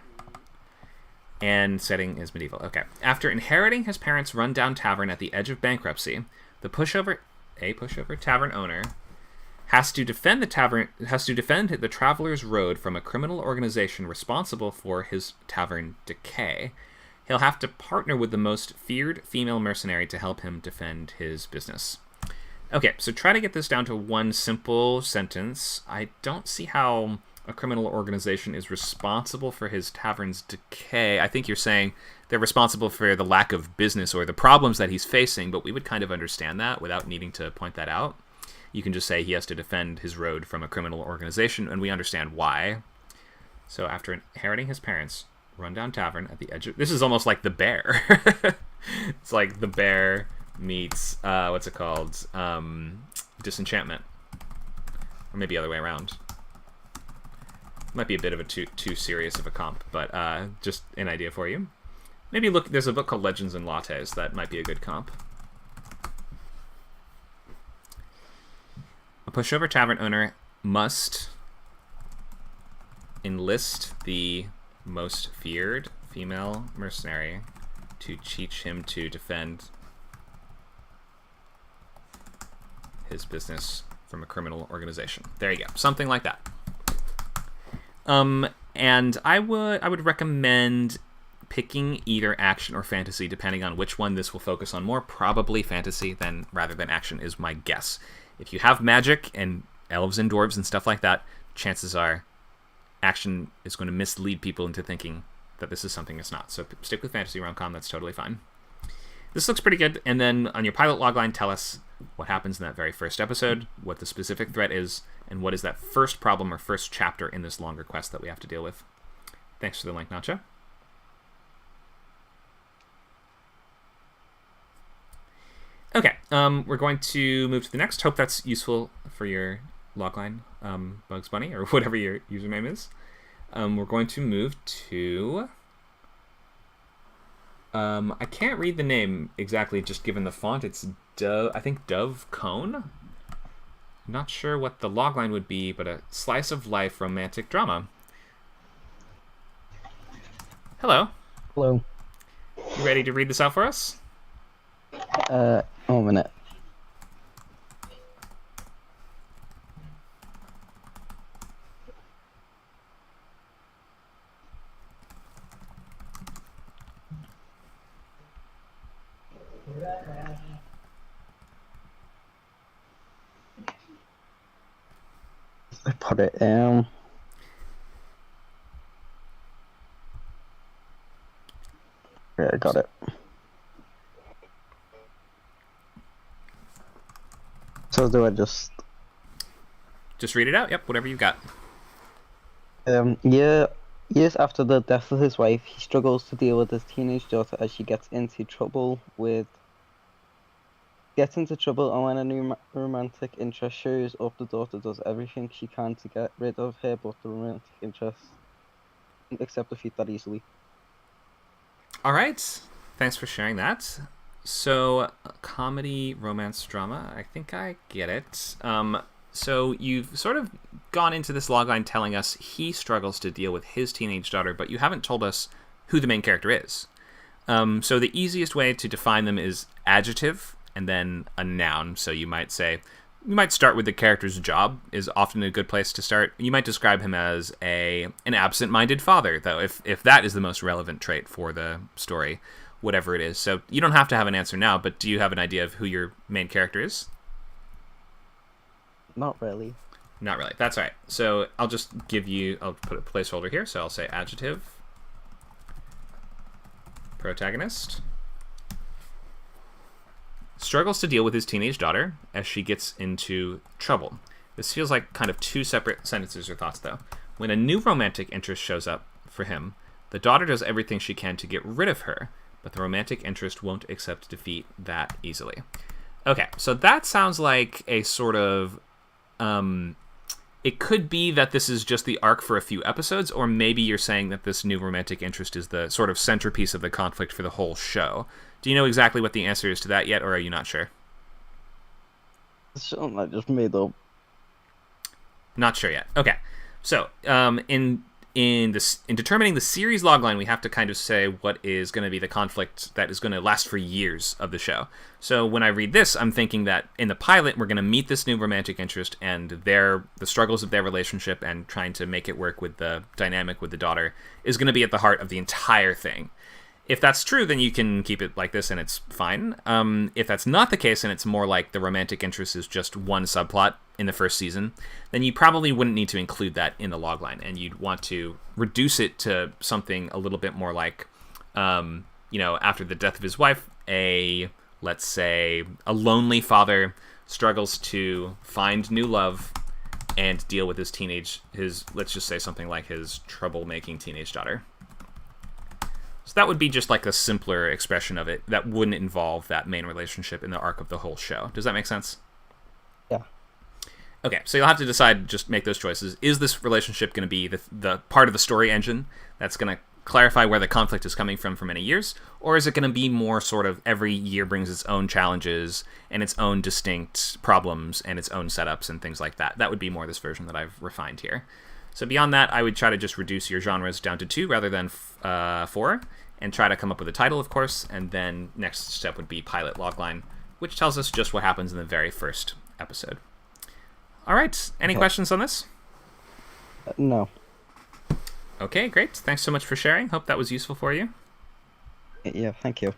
And setting is medieval. Okay. After inheriting his parents' rundown tavern at the edge of bankruptcy, the pushover tavern owner has to defend the traveler's road from a criminal organization responsible for his tavern decay. He'll have to partner with the most feared female mercenary to help him defend his business. Okay, so try to get this down to one simple sentence. I don't see how a criminal organization is responsible for his tavern's decay. I think you're saying they're responsible for the lack of business or the problems that he's facing, but we would kind of understand that without needing to point that out. You can just say he has to defend his road from a criminal organization, and we understand why. So after inheriting his parents' rundown tavern at the edge of... This is almost like The Bear. It's like The Bear meets, what's it called? Disenchantment. Or maybe the other way around. Might be a bit of a too serious of a comp, but just an idea for you. Maybe look, there's a book called Legends and Lattes that might be a good comp. A pushover tavern owner must enlist the most feared female mercenary to teach him to defend his business from a criminal organization. There you go. Something like that. And I would recommend picking either action or fantasy, depending on which one this will focus on more. Probably fantasy rather than action is my guess. If you have magic and elves and dwarves and stuff like that, chances are action is going to mislead people into thinking that this is something it's not. So stick with fantasy rom-com, that's totally fine. This looks pretty good. And then on your pilot logline, tell us what happens in that very first episode, what the specific threat is, and what is that first problem or first chapter in this longer quest that we have to deal with. Thanks for the link, Nacho. Okay, we're going to move to the next. Hope that's useful for your logline, Bugs Bunny, or whatever your username is. We're going to move to... I can't read the name exactly, just given the font. It's I think Dove Cone. Not sure what the logline would be, but a slice of life romantic drama. Hello. Hello. You ready to read this out for us? A minute. I put it in. Yeah, I got it. So do I just read it out? Yep, whatever you got. years after the death of his wife, he struggles to deal with his teenage daughter as she gets into trouble, and when a new romantic interest shows up, the daughter does everything she can to get rid of her, but the romantic interest doesn't accept defeat that easily. All right, thanks for sharing that. So, comedy, romance, drama, I think I get it. So you've sort of gone into this logline telling us he struggles to deal with his teenage daughter, but you haven't told us who the main character is. So the easiest way to define them is adjective and then a noun. So you might start with the character's job is often a good place to start. You might describe him as an absent-minded father, though, if that is the most relevant trait for the story, whatever it is. So you don't have to have an answer now, but do you have an idea of who your main character is? Not really. Not really. That's all right. So I'll put a placeholder here. So I'll say adjective, protagonist, struggles to deal with his teenage daughter as she gets into trouble. This feels like kind of two separate sentences or thoughts, though. When a new romantic interest shows up for him, The daughter does everything she can to get rid of her, but the romantic interest won't accept defeat that easily. Okay, so that sounds like a sort of... it could be that this is just the arc for a few episodes, or maybe you're saying that this new romantic interest is the sort of centerpiece of the conflict for the whole show. Do you know exactly what the answer is to that yet, or are you not sure? It's something I just made up. Not sure yet. Okay, so in determining the series logline, we have to kind of say what is going to be the conflict that is going to last for years of the show. So when I read this, I'm thinking that in the pilot, we're going to meet this new romantic interest and the struggles of their relationship and trying to make it work with the dynamic with the daughter is going to be at the heart of the entire thing. If that's true, then you can keep it like this and it's fine. If that's not the case and it's more like the romantic interest is just one subplot in the first season, then you probably wouldn't need to include that in the logline, and you'd want to reduce it to something a little bit more like, after the death of his wife, let's say, a lonely father struggles to find new love and deal with let's just say something like his troublemaking teenage daughter. So that would be just like a simpler expression of it that wouldn't involve that main relationship in the arc of the whole show. Does that make sense? Yeah. Okay, so you'll have to decide, just make those choices. Is this relationship going to be the part of the story engine that's going to clarify where the conflict is coming from for many years? Or is it going to be more sort of every year brings its own challenges and its own distinct problems and its own setups and things like that? That would be more this version that I've refined here. So beyond that, I would try to just reduce your genres down to 2 rather than 4, and try to come up with a title, of course, and then next step would be pilot logline, which tells us just what happens in the very first episode. All right, any questions on this? No. Okay, great. Thanks so much for sharing. Hope that was useful for you. Yeah, thank you.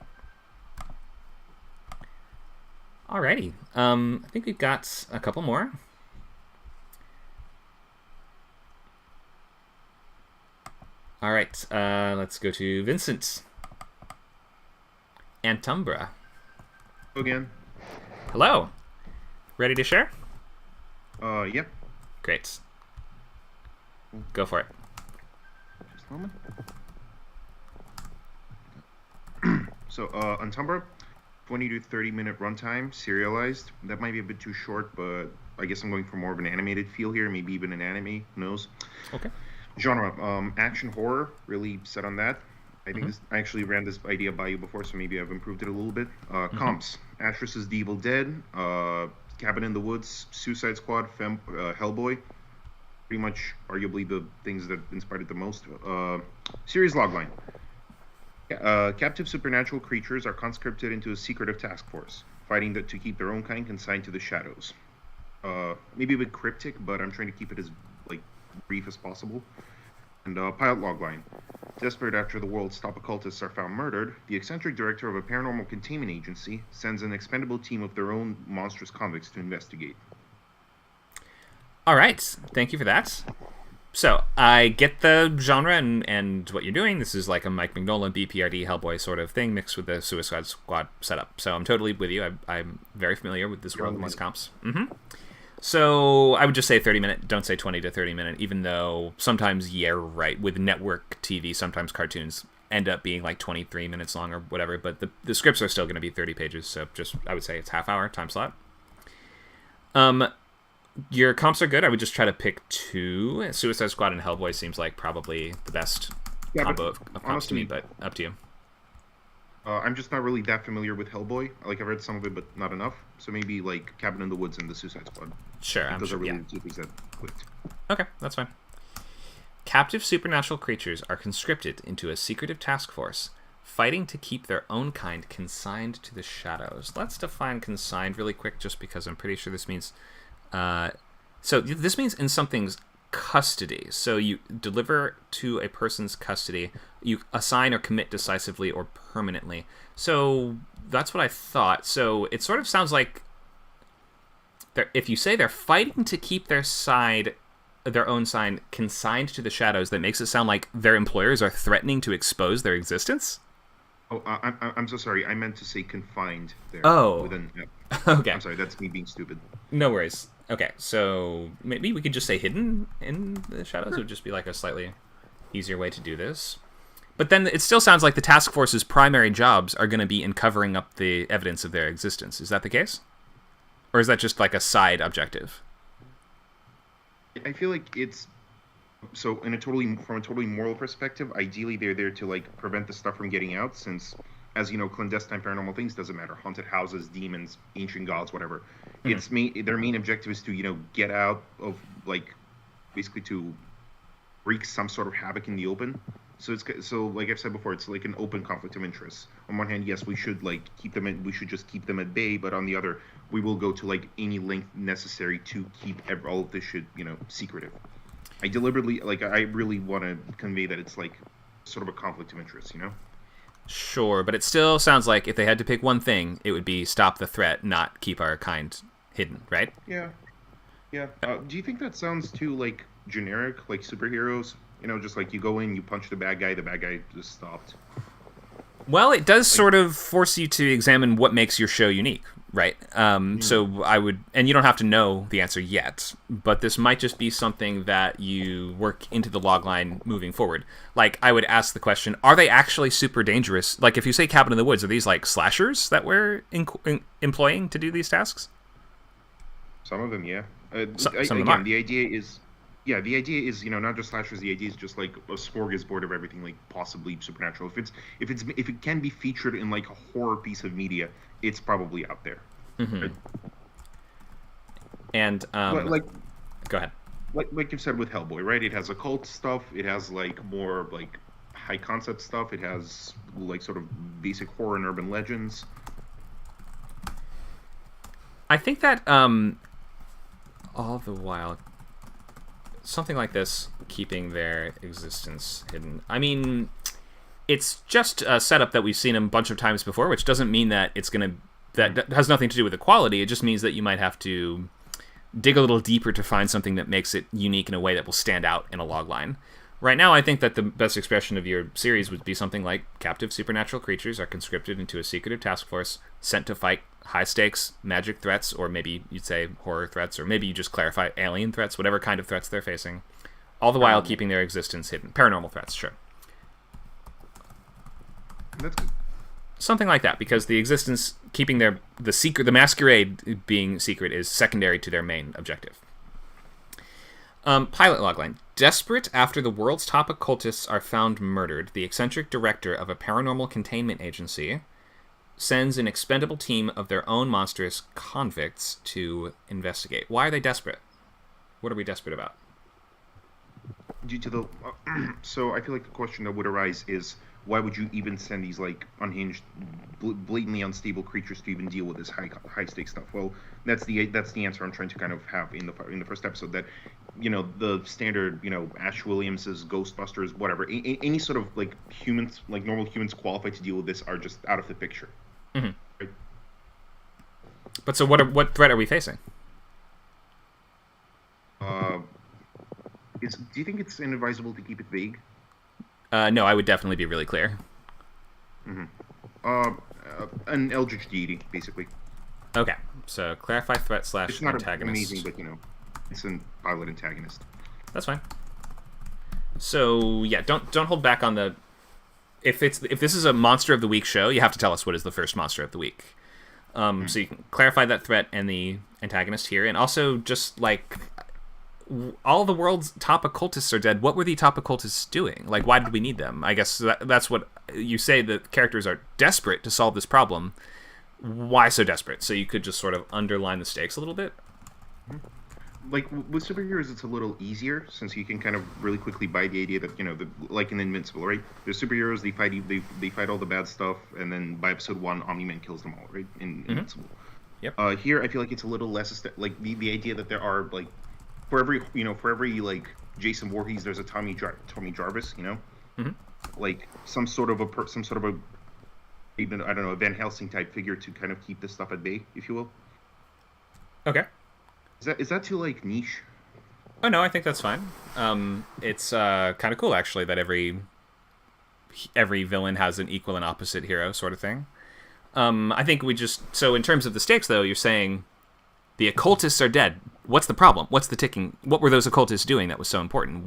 Alrighty, I think we've got a couple more. All right, let's go to Vincent. Antumbra. Again. Hello. Ready to share? Yep. Great. Go for it. Just a moment. So, Antumbra, 20 to 30 minute runtime, serialized. That might be a bit too short, but I guess I'm going for more of an animated feel here, maybe even an anime, who knows? Okay. Genre, action horror, really set on that. I think I actually ran this idea by you before, so maybe I've improved it a little bit. Comps, Astrus's The Evil Dead, Cabin in the Woods, Suicide Squad, Hellboy. Pretty much, arguably, the things that inspired it the most. Series logline. Captive supernatural creatures are conscripted into a secretive task force, fighting to keep their own kind consigned to the shadows. Maybe a bit cryptic, but I'm trying to keep it as brief as possible. And pilot logline. Desperate after the world's top occultists are found murdered, the eccentric director of a paranormal containment agency sends an expendable team of their own monstrous convicts to investigate. All right, thank you for that. So, I get the genre and what you're doing. This is like a Mike Mignola, BPRD, Hellboy sort of thing mixed with the Suicide Squad setup. So I'm totally with you. I'm very familiar with this world and these comps. So I would just say 30-minute. Don't say 20 to 30-minute, even though sometimes, yeah, right, with network TV, sometimes cartoons end up being like 23 minutes long or whatever, but the scripts are still going to be 30 pages, so just, I would say it's half-hour time slot. Your comps are good. I would just try to pick 2. Suicide Squad and Hellboy seems like probably the best combo of comps honestly, to me, but up to you. I'm just not really that familiar with Hellboy. Like, I've read some of it, but not enough. So maybe, like, Cabin in the Woods and the Suicide Squad. Sure, I'm those sure, are really the 2 things that clicked. Okay, that's fine. Captive supernatural creatures are conscripted into a secretive task force, fighting to keep their own kind consigned to the shadows. Let's define consigned really quick, just because I'm pretty sure this means... so this means in something's custody. So you deliver to a person's custody, you assign or commit decisively or permanently. So that's what I thought. So it sort of sounds like if you say they're fighting to keep their own side consigned to the shadows, that makes it sound like their employers are threatening to expose their existence. Oh, I'm so sorry. I meant to say confined there. Oh. Okay. I'm sorry. That's me being stupid. No worries. Okay, so maybe we could just say hidden in the shadows. It would just be like a slightly easier way to do this. But then it still sounds like the task force's primary jobs are going to be in covering up the evidence of their existence. Is that the case? Or is that just like a side objective? I feel like it's so from a totally moral perspective. Ideally, they're there to like prevent the stuff from getting out, since, as you know, clandestine paranormal things doesn't matter. Haunted houses, demons, ancient gods, whatever. Their main objective is to get out of like basically to wreak some sort of havoc in the open. So like I've said before, it's like an open conflict of interest. On one hand, yes, we should we should just keep them at bay, but on the other, we will go to like any length necessary to keep all of this shit, secretive. I deliberately, I really want to convey that it's like sort of a conflict of interest, Sure, but it still sounds like if they had to pick one thing, it would be stop the threat, not keep our kind hidden, right? Yeah. Do you think that sounds too like generic, like superheroes? Just like you go in, you punch the bad guy just stopped. Well, it does sort of force you to examine what makes your show unique, right? So I would, and you don't have to know the answer yet, but this might just be something that you work into the logline moving forward. Like, I would ask the question, are they actually super dangerous? Like, if you say Cabin in the Woods, are these like slashers that we're employing to do these tasks? Some of them, yeah. Some of them are. The idea is, not just slashers. The idea is just like a smorgasbord of everything, like possibly supernatural. If it can be featured in like a horror piece of media, it's probably out there. Mm-hmm. Right? And go ahead. Like you've said with Hellboy, right? It has occult stuff. It has like more like high concept stuff. It has like sort of basic horror and urban legends. I think that all the while, something like this, keeping their existence hidden. I mean, it's just a setup that we've seen a bunch of times before, which doesn't mean that that has nothing to do with the quality. It just means that you might have to dig a little deeper to find something that makes it unique in a way that will stand out in a logline. Right now, I think that the best expression of your series would be something like captive supernatural creatures are conscripted into a secretive task force sent to fight high-stakes magic threats, or maybe you'd say horror threats, or maybe you just clarify alien threats, whatever kind of threats they're facing, all the while keeping their existence hidden. Paranormal threats, sure. That's good. Something like that, because the existence, keeping the masquerade being secret is secondary to their main objective. Pilot logline. Desperate after the world's top occultists are found murdered, the eccentric director of a paranormal containment agency sends an expendable team of their own monstrous convicts to investigate. Why are they desperate? What are we desperate about? Due to the so I feel like the question that would arise is, why would you even send these like unhinged, blatantly unstable creatures to even deal with this high stakes stuff? Well, that's the answer I'm trying to kind of have in the first episode. That the standard Ash Williams's Ghostbusters, whatever, any sort of like humans, like normal humans qualified to deal with this are just out of the picture. Mm-hmm. Right? But so what threat are we facing? Do you think it's inadvisable to keep it vague? No, I would definitely be really clear. Mm-hmm. An eldritch deity, basically. Okay, so clarify threat / It's not antagonist. amazing, but it's a pilot antagonist. That's fine. So yeah, don't hold back on the. If this is a monster of the week show, you have to tell us what is the first monster of the week. So you can clarify that threat and the antagonist here, and also just like all the world's top occultists are dead. What were the top occultists doing? Like, why did we need them? I guess that's what you say. The characters are desperate to solve this problem. Why so desperate? So you could just sort of underline the stakes a little bit. Like with superheroes, it's a little easier since you can kind of really quickly buy the idea that like in Invincible, right? There's superheroes, they fight all the bad stuff, and then by episode 1, Omni-Man kills them all, right? In Invincible. Yep. Here, I feel like it's a little less like the idea that there are like for every like Jason Voorhees, there's a Tommy Jarvis, like some sort of a even I don't know, a Van Helsing type figure to kind of keep this stuff at bay, if you will. Okay. Is that too like niche? Oh no, I think that's fine. It's kind of cool actually that every villain has an equal and opposite hero sort of thing. I think so in terms of the stakes though, you're saying the occultists are dead. What's the problem? What's the ticking? What were those occultists doing that was so important?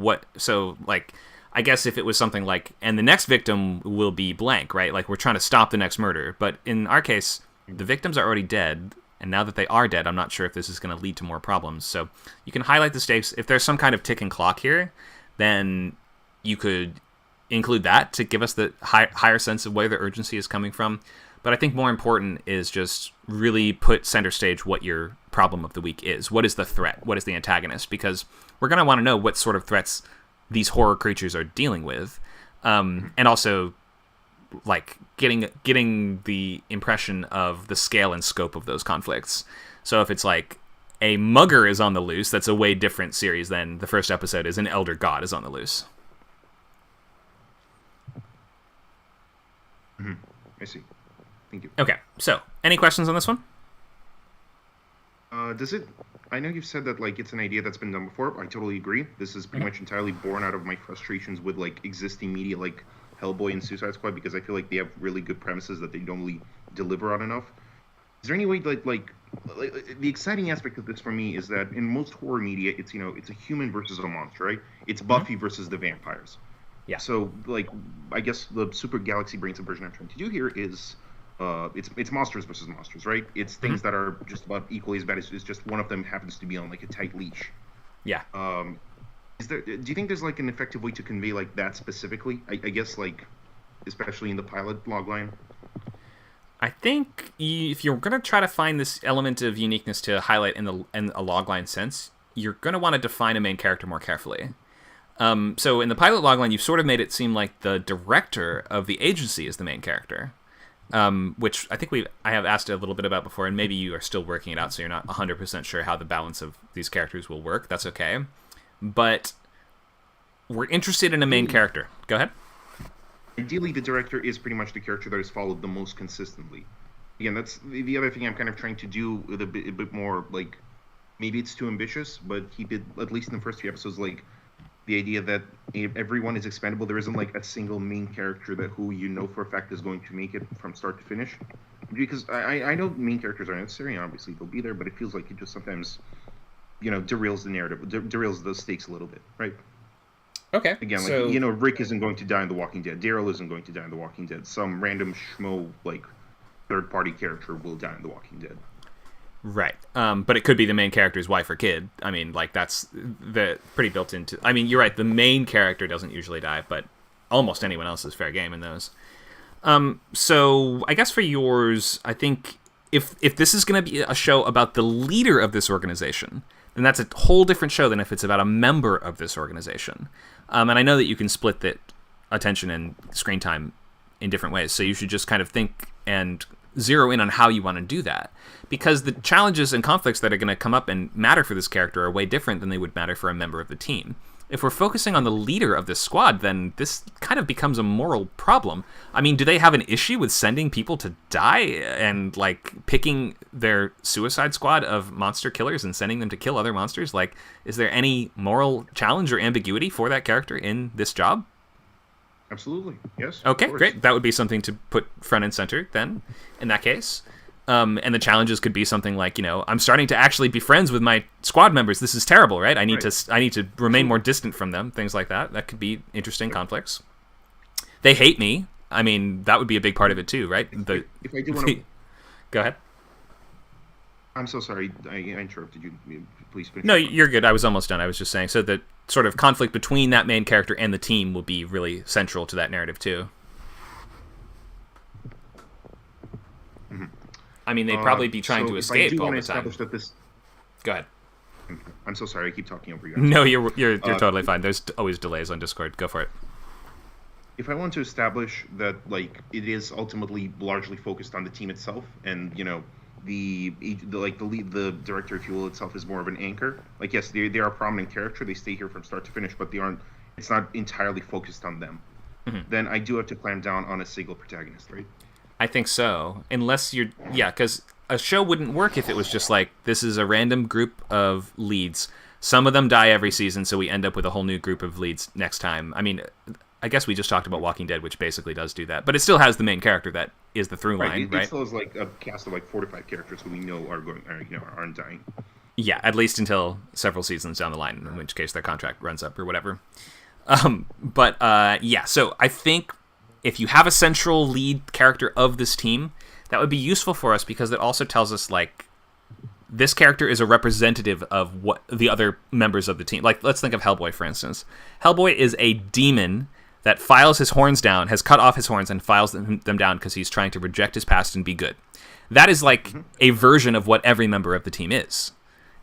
I guess if it was something like, and the next victim will be blank, right? Like, we're trying to stop the next murder. But in our case, the victims are already dead, and now that they are dead, I'm not sure if this is going to lead to more problems. So you can highlight the stakes. If there's some kind of ticking clock here, then you could include that to give us the higher sense of where the urgency is coming from. But I think more important is just really put center stage what your problem of the week is. What is the threat? What is the antagonist? Because we're going to want to know what sort of threats these horror creatures are dealing with. And also, like, getting the impression of the scale and scope of those conflicts. So if it's like a mugger is on the loose, that's a way different series than the first episode is an elder god is on the loose. I see. Thank you. Okay, so any questions on this one? Does it? I know you've said that like it's an idea that's been done before. I totally agree. This is pretty much entirely born out of my frustrations with like existing media like Hellboy and Suicide Squad, because I feel like they have really good premises that they don't really deliver on enough. Is there any way like the exciting aspect of this for me is that in most horror media, it's it's a human versus a monster, right? It's Buffy versus the vampires. Yeah. So like I guess the super galaxy brain subversion I'm trying to do here is it's monsters versus monsters, right? It's things that are just about equally as bad. It's just one of them happens to be on like a tight leash. Yeah. Do you think there's like an effective way to convey like that specifically? I guess like especially in the pilot logline. I think if you're going to try to find this element of uniqueness to highlight in a logline sense, you're going to want to define a main character more carefully. So in the pilot logline, you've sort of made it seem like the director of the agency is the main character, which I think I have asked a little bit about before, and maybe you are still working it out, so you're not 100% sure how the balance of these characters will work. That's okay. But we're interested in a main character. Go ahead. Ideally, the director is pretty much the character that is followed the most consistently. Again, that's the other thing I'm kind of trying to do with a bit more, like, maybe it's too ambitious, but he did, at least in the first few episodes, like, the idea that everyone is expendable. There isn't, like, a single main character that who you know for a fact is going to make it from start to finish. Because I know main characters are necessary, and obviously they'll be there, but it feels like it just sometimes, derails the narrative, derails the stakes a little bit, right? Okay. Again, like, Rick isn't going to die in The Walking Dead. Daryl isn't going to die in The Walking Dead. Some random schmo, like, third-party character will die in The Walking Dead. Right. But it could be the main character's wife or kid. I mean, like, that's pretty built into... I mean, you're right, the main character doesn't usually die, but almost anyone else is fair game in those. So, I guess for yours, I think if this is going to be a show about the leader of this organization, then that's a whole different show than if it's about a member of this organization. And I know that you can split the attention and screen time in different ways, so you should just kind of think and zero in on how you want to do that. Because the challenges and conflicts that are going to come up and matter for this character are way different than they would matter for a member of the team. If we're focusing on the leader of this squad, then this kind of becomes a moral problem. I mean, do they have an issue with sending people to die and, like, picking their suicide squad of monster killers and sending them to kill other monsters? Like, is there any moral challenge or ambiguity for that character in this job? Absolutely, yes. Okay, great. That would be something to put front and center then, in that case. And the challenges could be something like, I'm starting to actually be friends with my squad members. This is terrible, right? I need to remain more distant from them. Things like that. That could be interesting conflicts. They hate me. I mean, that would be a big part of it too, right? If I do want to... Go ahead. I'm so sorry. I interrupted you. Please finish. No, you're good. I was almost done. I was just saying. So the sort of conflict between that main character and the team will be really central to that narrative too. Mm-hmm. I mean, they'd probably be trying to escape all the time. Go ahead. I'm so sorry. I keep talking over you. No, you're totally fine. There's always delays on Discord. Go for it. If I want to establish that, like, it is ultimately largely focused on the team itself, and the director, if you will, itself is more of an anchor. Like, yes, they are a prominent character. They stay here from start to finish, but they aren't. It's not entirely focused on them. Mm-hmm. Then I do have to clamp down on a single protagonist, right? I think so. Unless because a show wouldn't work if it was just like, this is a random group of leads. Some of them die every season, so we end up with a whole new group of leads next time. I mean, I guess we just talked about Walking Dead, which basically does do that. But it still has the main character that is the through line, right? It still has like a cast of like 4 to 5 characters who we know aren't dying. Yeah, at least until several seasons down the line, in which case their contract runs up or whatever. Yeah, so I think if you have a central lead character of this team, that would be useful for us because it also tells us, like, this character is a representative of what the other members of the team. Like, let's think of Hellboy, for instance. Hellboy is a demon that files his horns down, has cut off his horns and files them down because he's trying to reject his past and be good. That is like a version of what every member of the team is.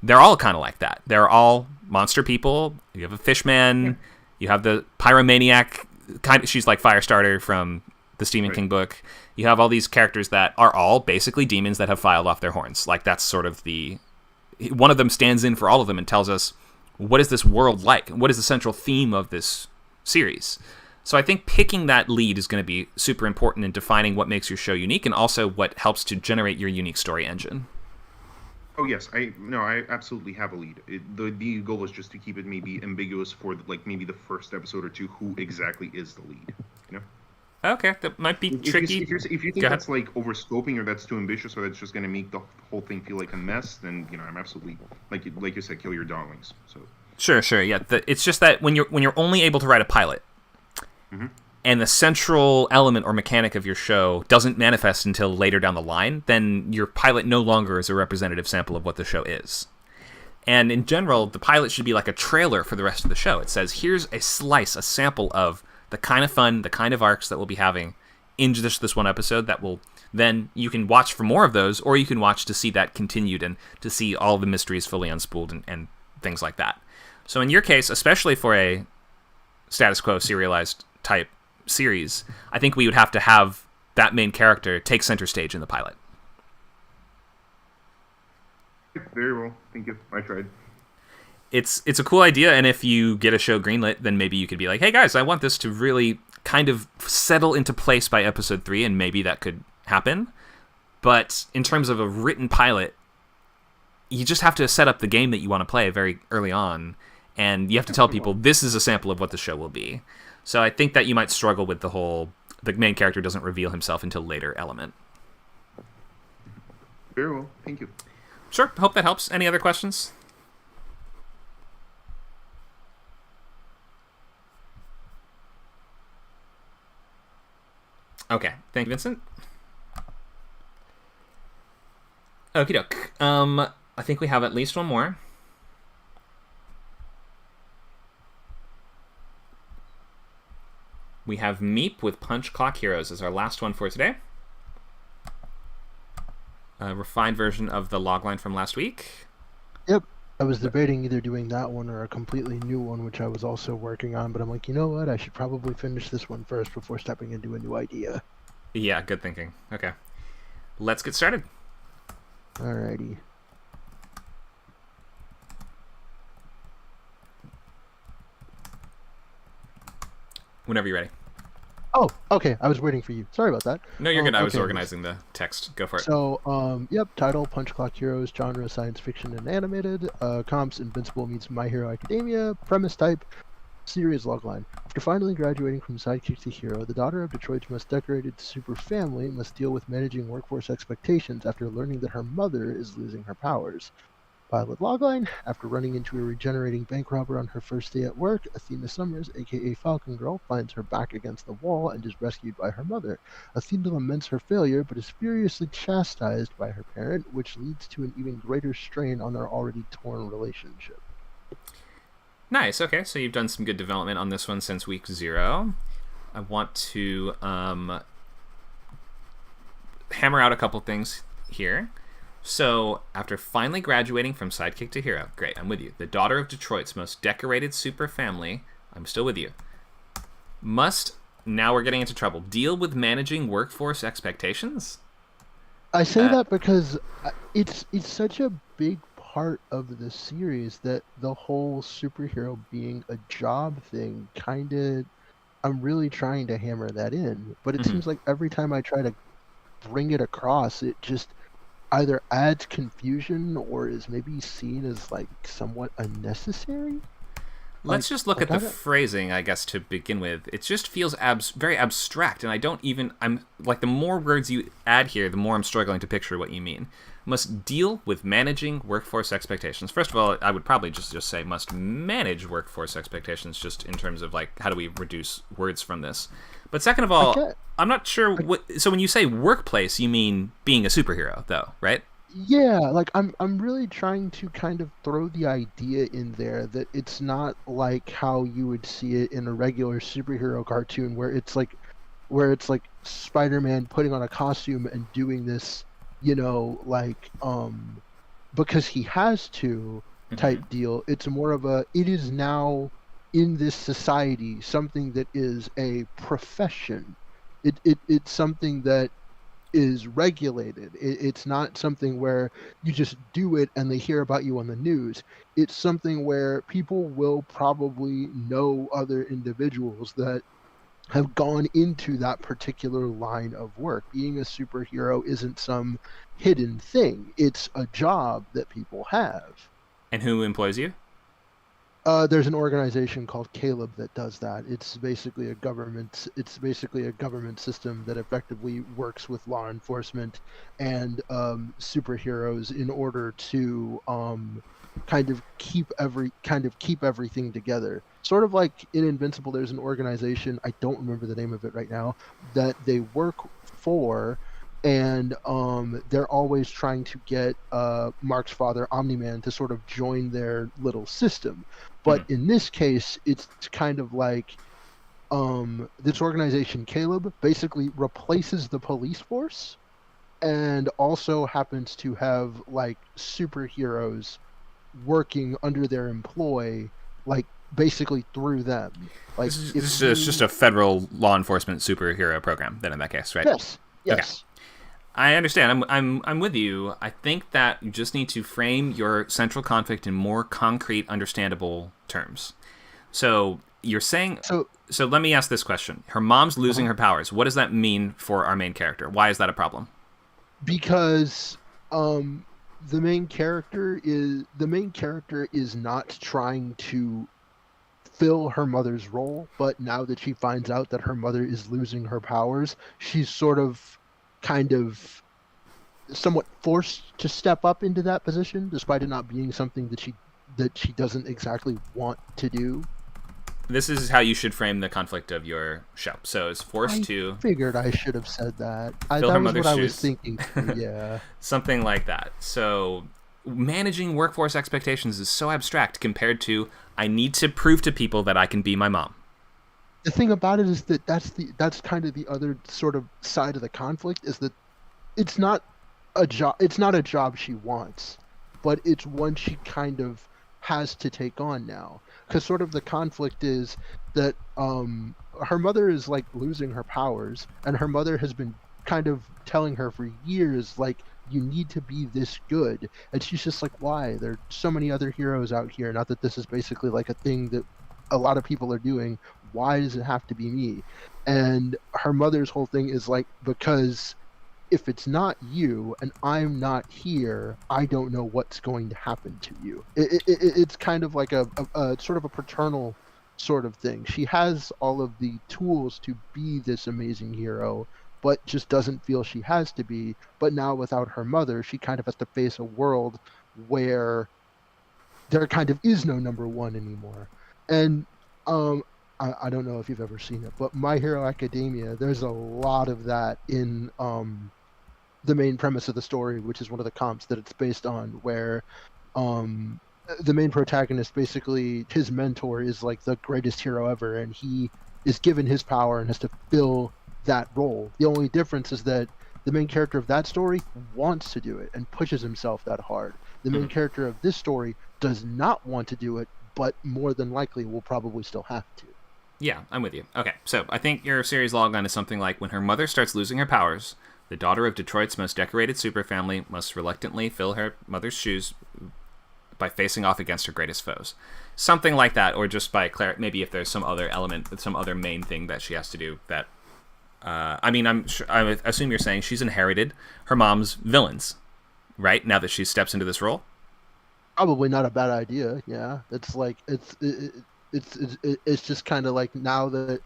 They're all kind of like that. They're all monster people. You have a fishman. You have the pyromaniac. She's like Firestarter from the Stephen King book. You have all these characters that are all basically demons that have filed off their horns. Like, that's sort of one of them stands in for all of them and tells us, what is this world like? What is the central theme of this series? So I think picking that lead is going to be super important in defining what makes your show unique and also what helps to generate your unique story engine. Oh yes, I absolutely have a lead. The goal is just to keep it maybe ambiguous for maybe the first episode or two who exactly is the lead. You know. Okay, that might be tricky. If you think that's like overscoping or that's too ambitious or that's just going to make the whole thing feel like a mess, then I'm absolutely like you said, kill your darlings. So sure, yeah. It's just that when you're only able to write a pilot, and the central element or mechanic of your show doesn't manifest until later down the line, then your pilot no longer is a representative sample of what the show is. And in general, the pilot should be like a trailer for the rest of the show. It says, here's a sample of the kind of fun, the kind of arcs that we'll be having in just this one episode that will then you can watch for more of those, or you can watch to see that continued and to see all the mysteries fully unspooled and things like that. So in your case, especially for a status quo serialized type series, I think we would have to have that main character take center stage in the pilot. Very well. Thank you. I tried. It's a cool idea, and if you get a show greenlit, then maybe you could be like, hey guys, I want this to really kind of settle into place by episode 3, and maybe that could happen. But in terms of a written pilot, you just have to set up the game that you want to play very early on, and you have to tell people this is a sample of what the show will be. So I think that you might struggle with the main character doesn't reveal himself until later element. Very well. Thank you. Sure. Hope that helps. Any other questions? Okay. Thank you, Vincent. Okie doke. I think we have at least one more. We have Meep with Punch Clock Heroes as our last one for today. A refined version of the logline from last week. Yep. I was debating either doing that one or a completely new one, which I was also working on, but I'm like, you know what? I should probably finish this one first before stepping into a new idea. Yeah, good thinking. Okay. Let's get started. Alrighty. Whenever you're ready. Oh, okay. I was waiting for you. Sorry about that. No, you're good. I was okay. organizing the text. Go for it. So, yep, title, Punch Clock Heroes, genre, science fiction and animated, comps, Invincible meets My Hero Academia, premise type, series logline. After finally graduating from sidekick to hero, the daughter of Detroit's most decorated super family must deal with managing workforce expectations after learning that her mother is losing her powers. Pilot logline: after running into a regenerating bank robber on her first day at work, Athena Summers, aka Falcon Girl, finds her back against the wall and is rescued by her mother. Athena laments her failure, but is furiously chastised by her parent, which leads to an even greater strain on their already torn relationship. Nice. Okay, so you've done some good development on this one since week 0. I want to hammer out a couple things here. So, after finally graduating from sidekick to hero, great, I'm with you. The daughter of Detroit's most decorated super family, I'm still with you, must, now we're getting into trouble, deal with managing workforce expectations? I say that because it's such a big part of the series that the whole superhero being a job thing I'm really trying to hammer that in. But it seems like every time I try to bring it across, it just either adds confusion or is maybe seen as like somewhat unnecessary. Let's just look at the phrasing, I guess, to begin with. It just feels very abstract, and I'm like, the more words you add here, the more I'm struggling to picture what you mean. Must deal with managing workforce expectations. First of all, I would probably just say must manage workforce expectations, just in terms of, like, how do we reduce words from this? But second of all, I'm not sure so when you say workplace, you mean being a superhero, though, right? Yeah, like I'm really trying to kind of throw the idea in there that it's not like how you would see it in a regular superhero cartoon where it's like Spider-Man putting on a costume and doing this, like because he has to type deal. It's more of it is now in this society something that is a profession. It's something that is regulated. It's not something where you just do it and they hear about you on the news. It's something where people will probably know other individuals that have gone into that particular line of work. Being a superhero isn't some hidden thing. It's a job that people have. And who employs you? There's an organization called Caleb that does that. It's basically a government system that effectively works with law enforcement and superheroes in order to kind of keep everything together. Sort of like in Invincible, there's an organization, I don't remember the name of it right now, that they work for, and they're always trying to get Mark's father, Omni-Man, to sort of join their little system. But in this case, it's kind of like this organization, Caleb, basically replaces the police force and also happens to have, like, superheroes working under their employ, like, basically through them. Like, it's just a federal law enforcement superhero program, then, in that case, right? Yes. Okay. I understand. I'm with you. I think that you just need to frame your central conflict in more concrete, understandable terms. So you're saying... So let me ask this question. Her mom's losing her powers. What does that mean for our main character? Why is that a problem? Because the main character is not trying to fill her mother's role, but now that she finds out that her mother is losing her powers, she's sort of kind of somewhat forced to step up into that position, despite it not being something that she doesn't exactly want to do. This is how you should frame the conflict of your show. So it's forced to... I figured I should have said that. Fill her mother's shoes. I was thinking too, yeah. Something like that. So managing workforce expectations is so abstract compared to, I need to prove to people that I can be my mom. The thing about it is that that's kind of the other sort of side of the conflict, is that it's not a job she wants, but it's one she kind of has to take on now. Because sort of the conflict is that her mother is, like, losing her powers, and her mother has been kind of telling her for years, like, you need to be this good. And she's just like, why? There are so many other heroes out here. Not that this is basically like a thing that a lot of people are doing. Why does it have to be me? And her mother's whole thing is like, because if it's not you and I'm not here, I don't know what's going to happen to you. It's kind of like a sort of a paternal sort of thing. She has all of the tools to be this amazing hero, but just doesn't feel she has to be. But now without her mother, she kind of has to face a world where there kind of is no number one anymore. And I don't know if you've ever seen it, but My Hero Academia, there's a lot of that in the main premise of the story, which is one of the comps that it's based on, where the main protagonist, basically his mentor is like the greatest hero ever, and he is given his power and has to fill that role. The only difference is that the main character of that story wants to do it and pushes himself that hard. The main character of this story does not want to do it, but more than likely will probably still have to. Yeah, I'm with you. Okay, so I think your series logline is something like, when her mother starts losing her powers, the daughter of Detroit's most decorated superfamily must reluctantly fill her mother's shoes by facing off against her greatest foes. Something like that, or just by maybe if there's some other element, some other main thing that she has to do that... I assume you're saying she's inherited her mom's villains, right? Now that she steps into this role? Probably not a bad idea, yeah. It's like, it's just kind of like now that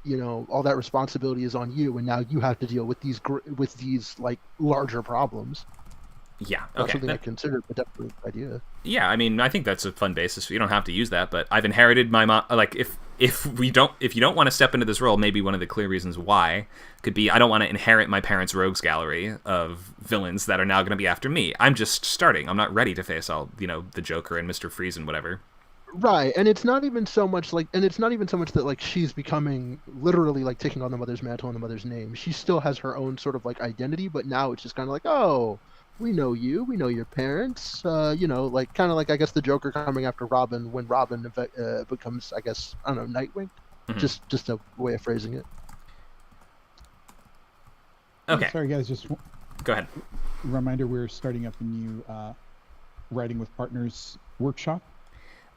all that responsibility is on you, and now you have to deal with these like larger problems. Yeah, Not okay. something I considered, but definitely an idea. Yeah, I mean, I think that's a fun basis. You don't have to use that, but I've inherited my mom. Like, if you don't want to step into this role, maybe one of the clear reasons why could be I don't want to inherit my parents' rogues gallery of villains that are now going to be after me. I'm just starting. I'm not ready to face all the Joker and Mr. Freeze and whatever. Right, and it's not even so much that like she's becoming literally like taking on the mother's mantle and the mother's name. She still has her own sort of like identity, but now it's just kind of like, oh, we know you, we know your parents, like kind of like I guess the Joker coming after Robin when Robin becomes, I guess, I don't know, Nightwing. Mhm. Just a way of phrasing it. Okay, Sorry, guys. Just go ahead. reminder: we're starting up a new writing with partners workshop.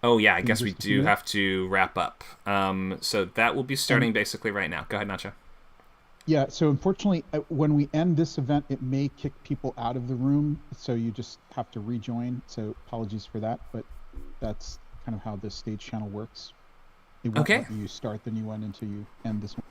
Oh yeah, I guess we just a do minute? have to wrap up. So that will be starting basically right now. Go ahead, Nacho. Yeah. So unfortunately, when we end this event, it may kick people out of the room, so you just have to rejoin. So apologies for that, but that's kind of how this stage channel works. It won't Okay. let you start the new one until you end this one.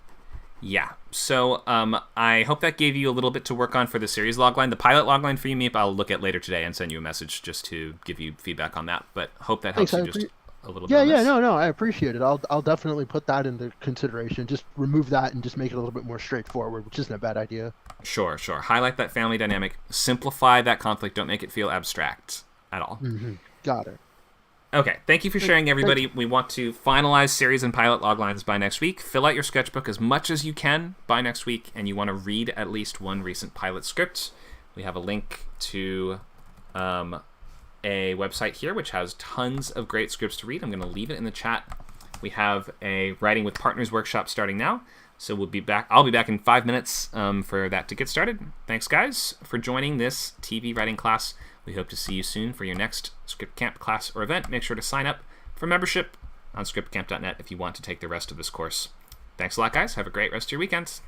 Yeah. So I hope that gave you a little bit to work on for the series logline. The pilot logline for you, Meep, I'll look at later today and send you a message just to give you feedback on that. But hope that helps Thanks, you just a little bit. Yeah, on yeah, this. no, I appreciate it. I'll definitely put that into consideration. Just remove that and just make it a little bit more straightforward, which isn't a bad idea. Sure. Highlight that family dynamic. Simplify that conflict. Don't make it feel abstract at all. Mm-hmm. Got it. Okay, thank you for sharing, everybody. We want to finalize series and pilot loglines by next week. Fill out your sketchbook as much as you can by next week, and you want to read at least one recent pilot script. We have a link to a website here which has tons of great scripts to read. I'm going to leave it in the chat. We have a Writing with Partners workshop starting now, so we'll be back. I'll be back in 5 minutes for that to get started. Thanks, guys, for joining this TV writing class. We hope to see you soon for your next Script Camp class or event. Make sure to sign up for membership on scriptcamp.net if you want to take the rest of this course. Thanks a lot, guys. Have a great rest of your weekend.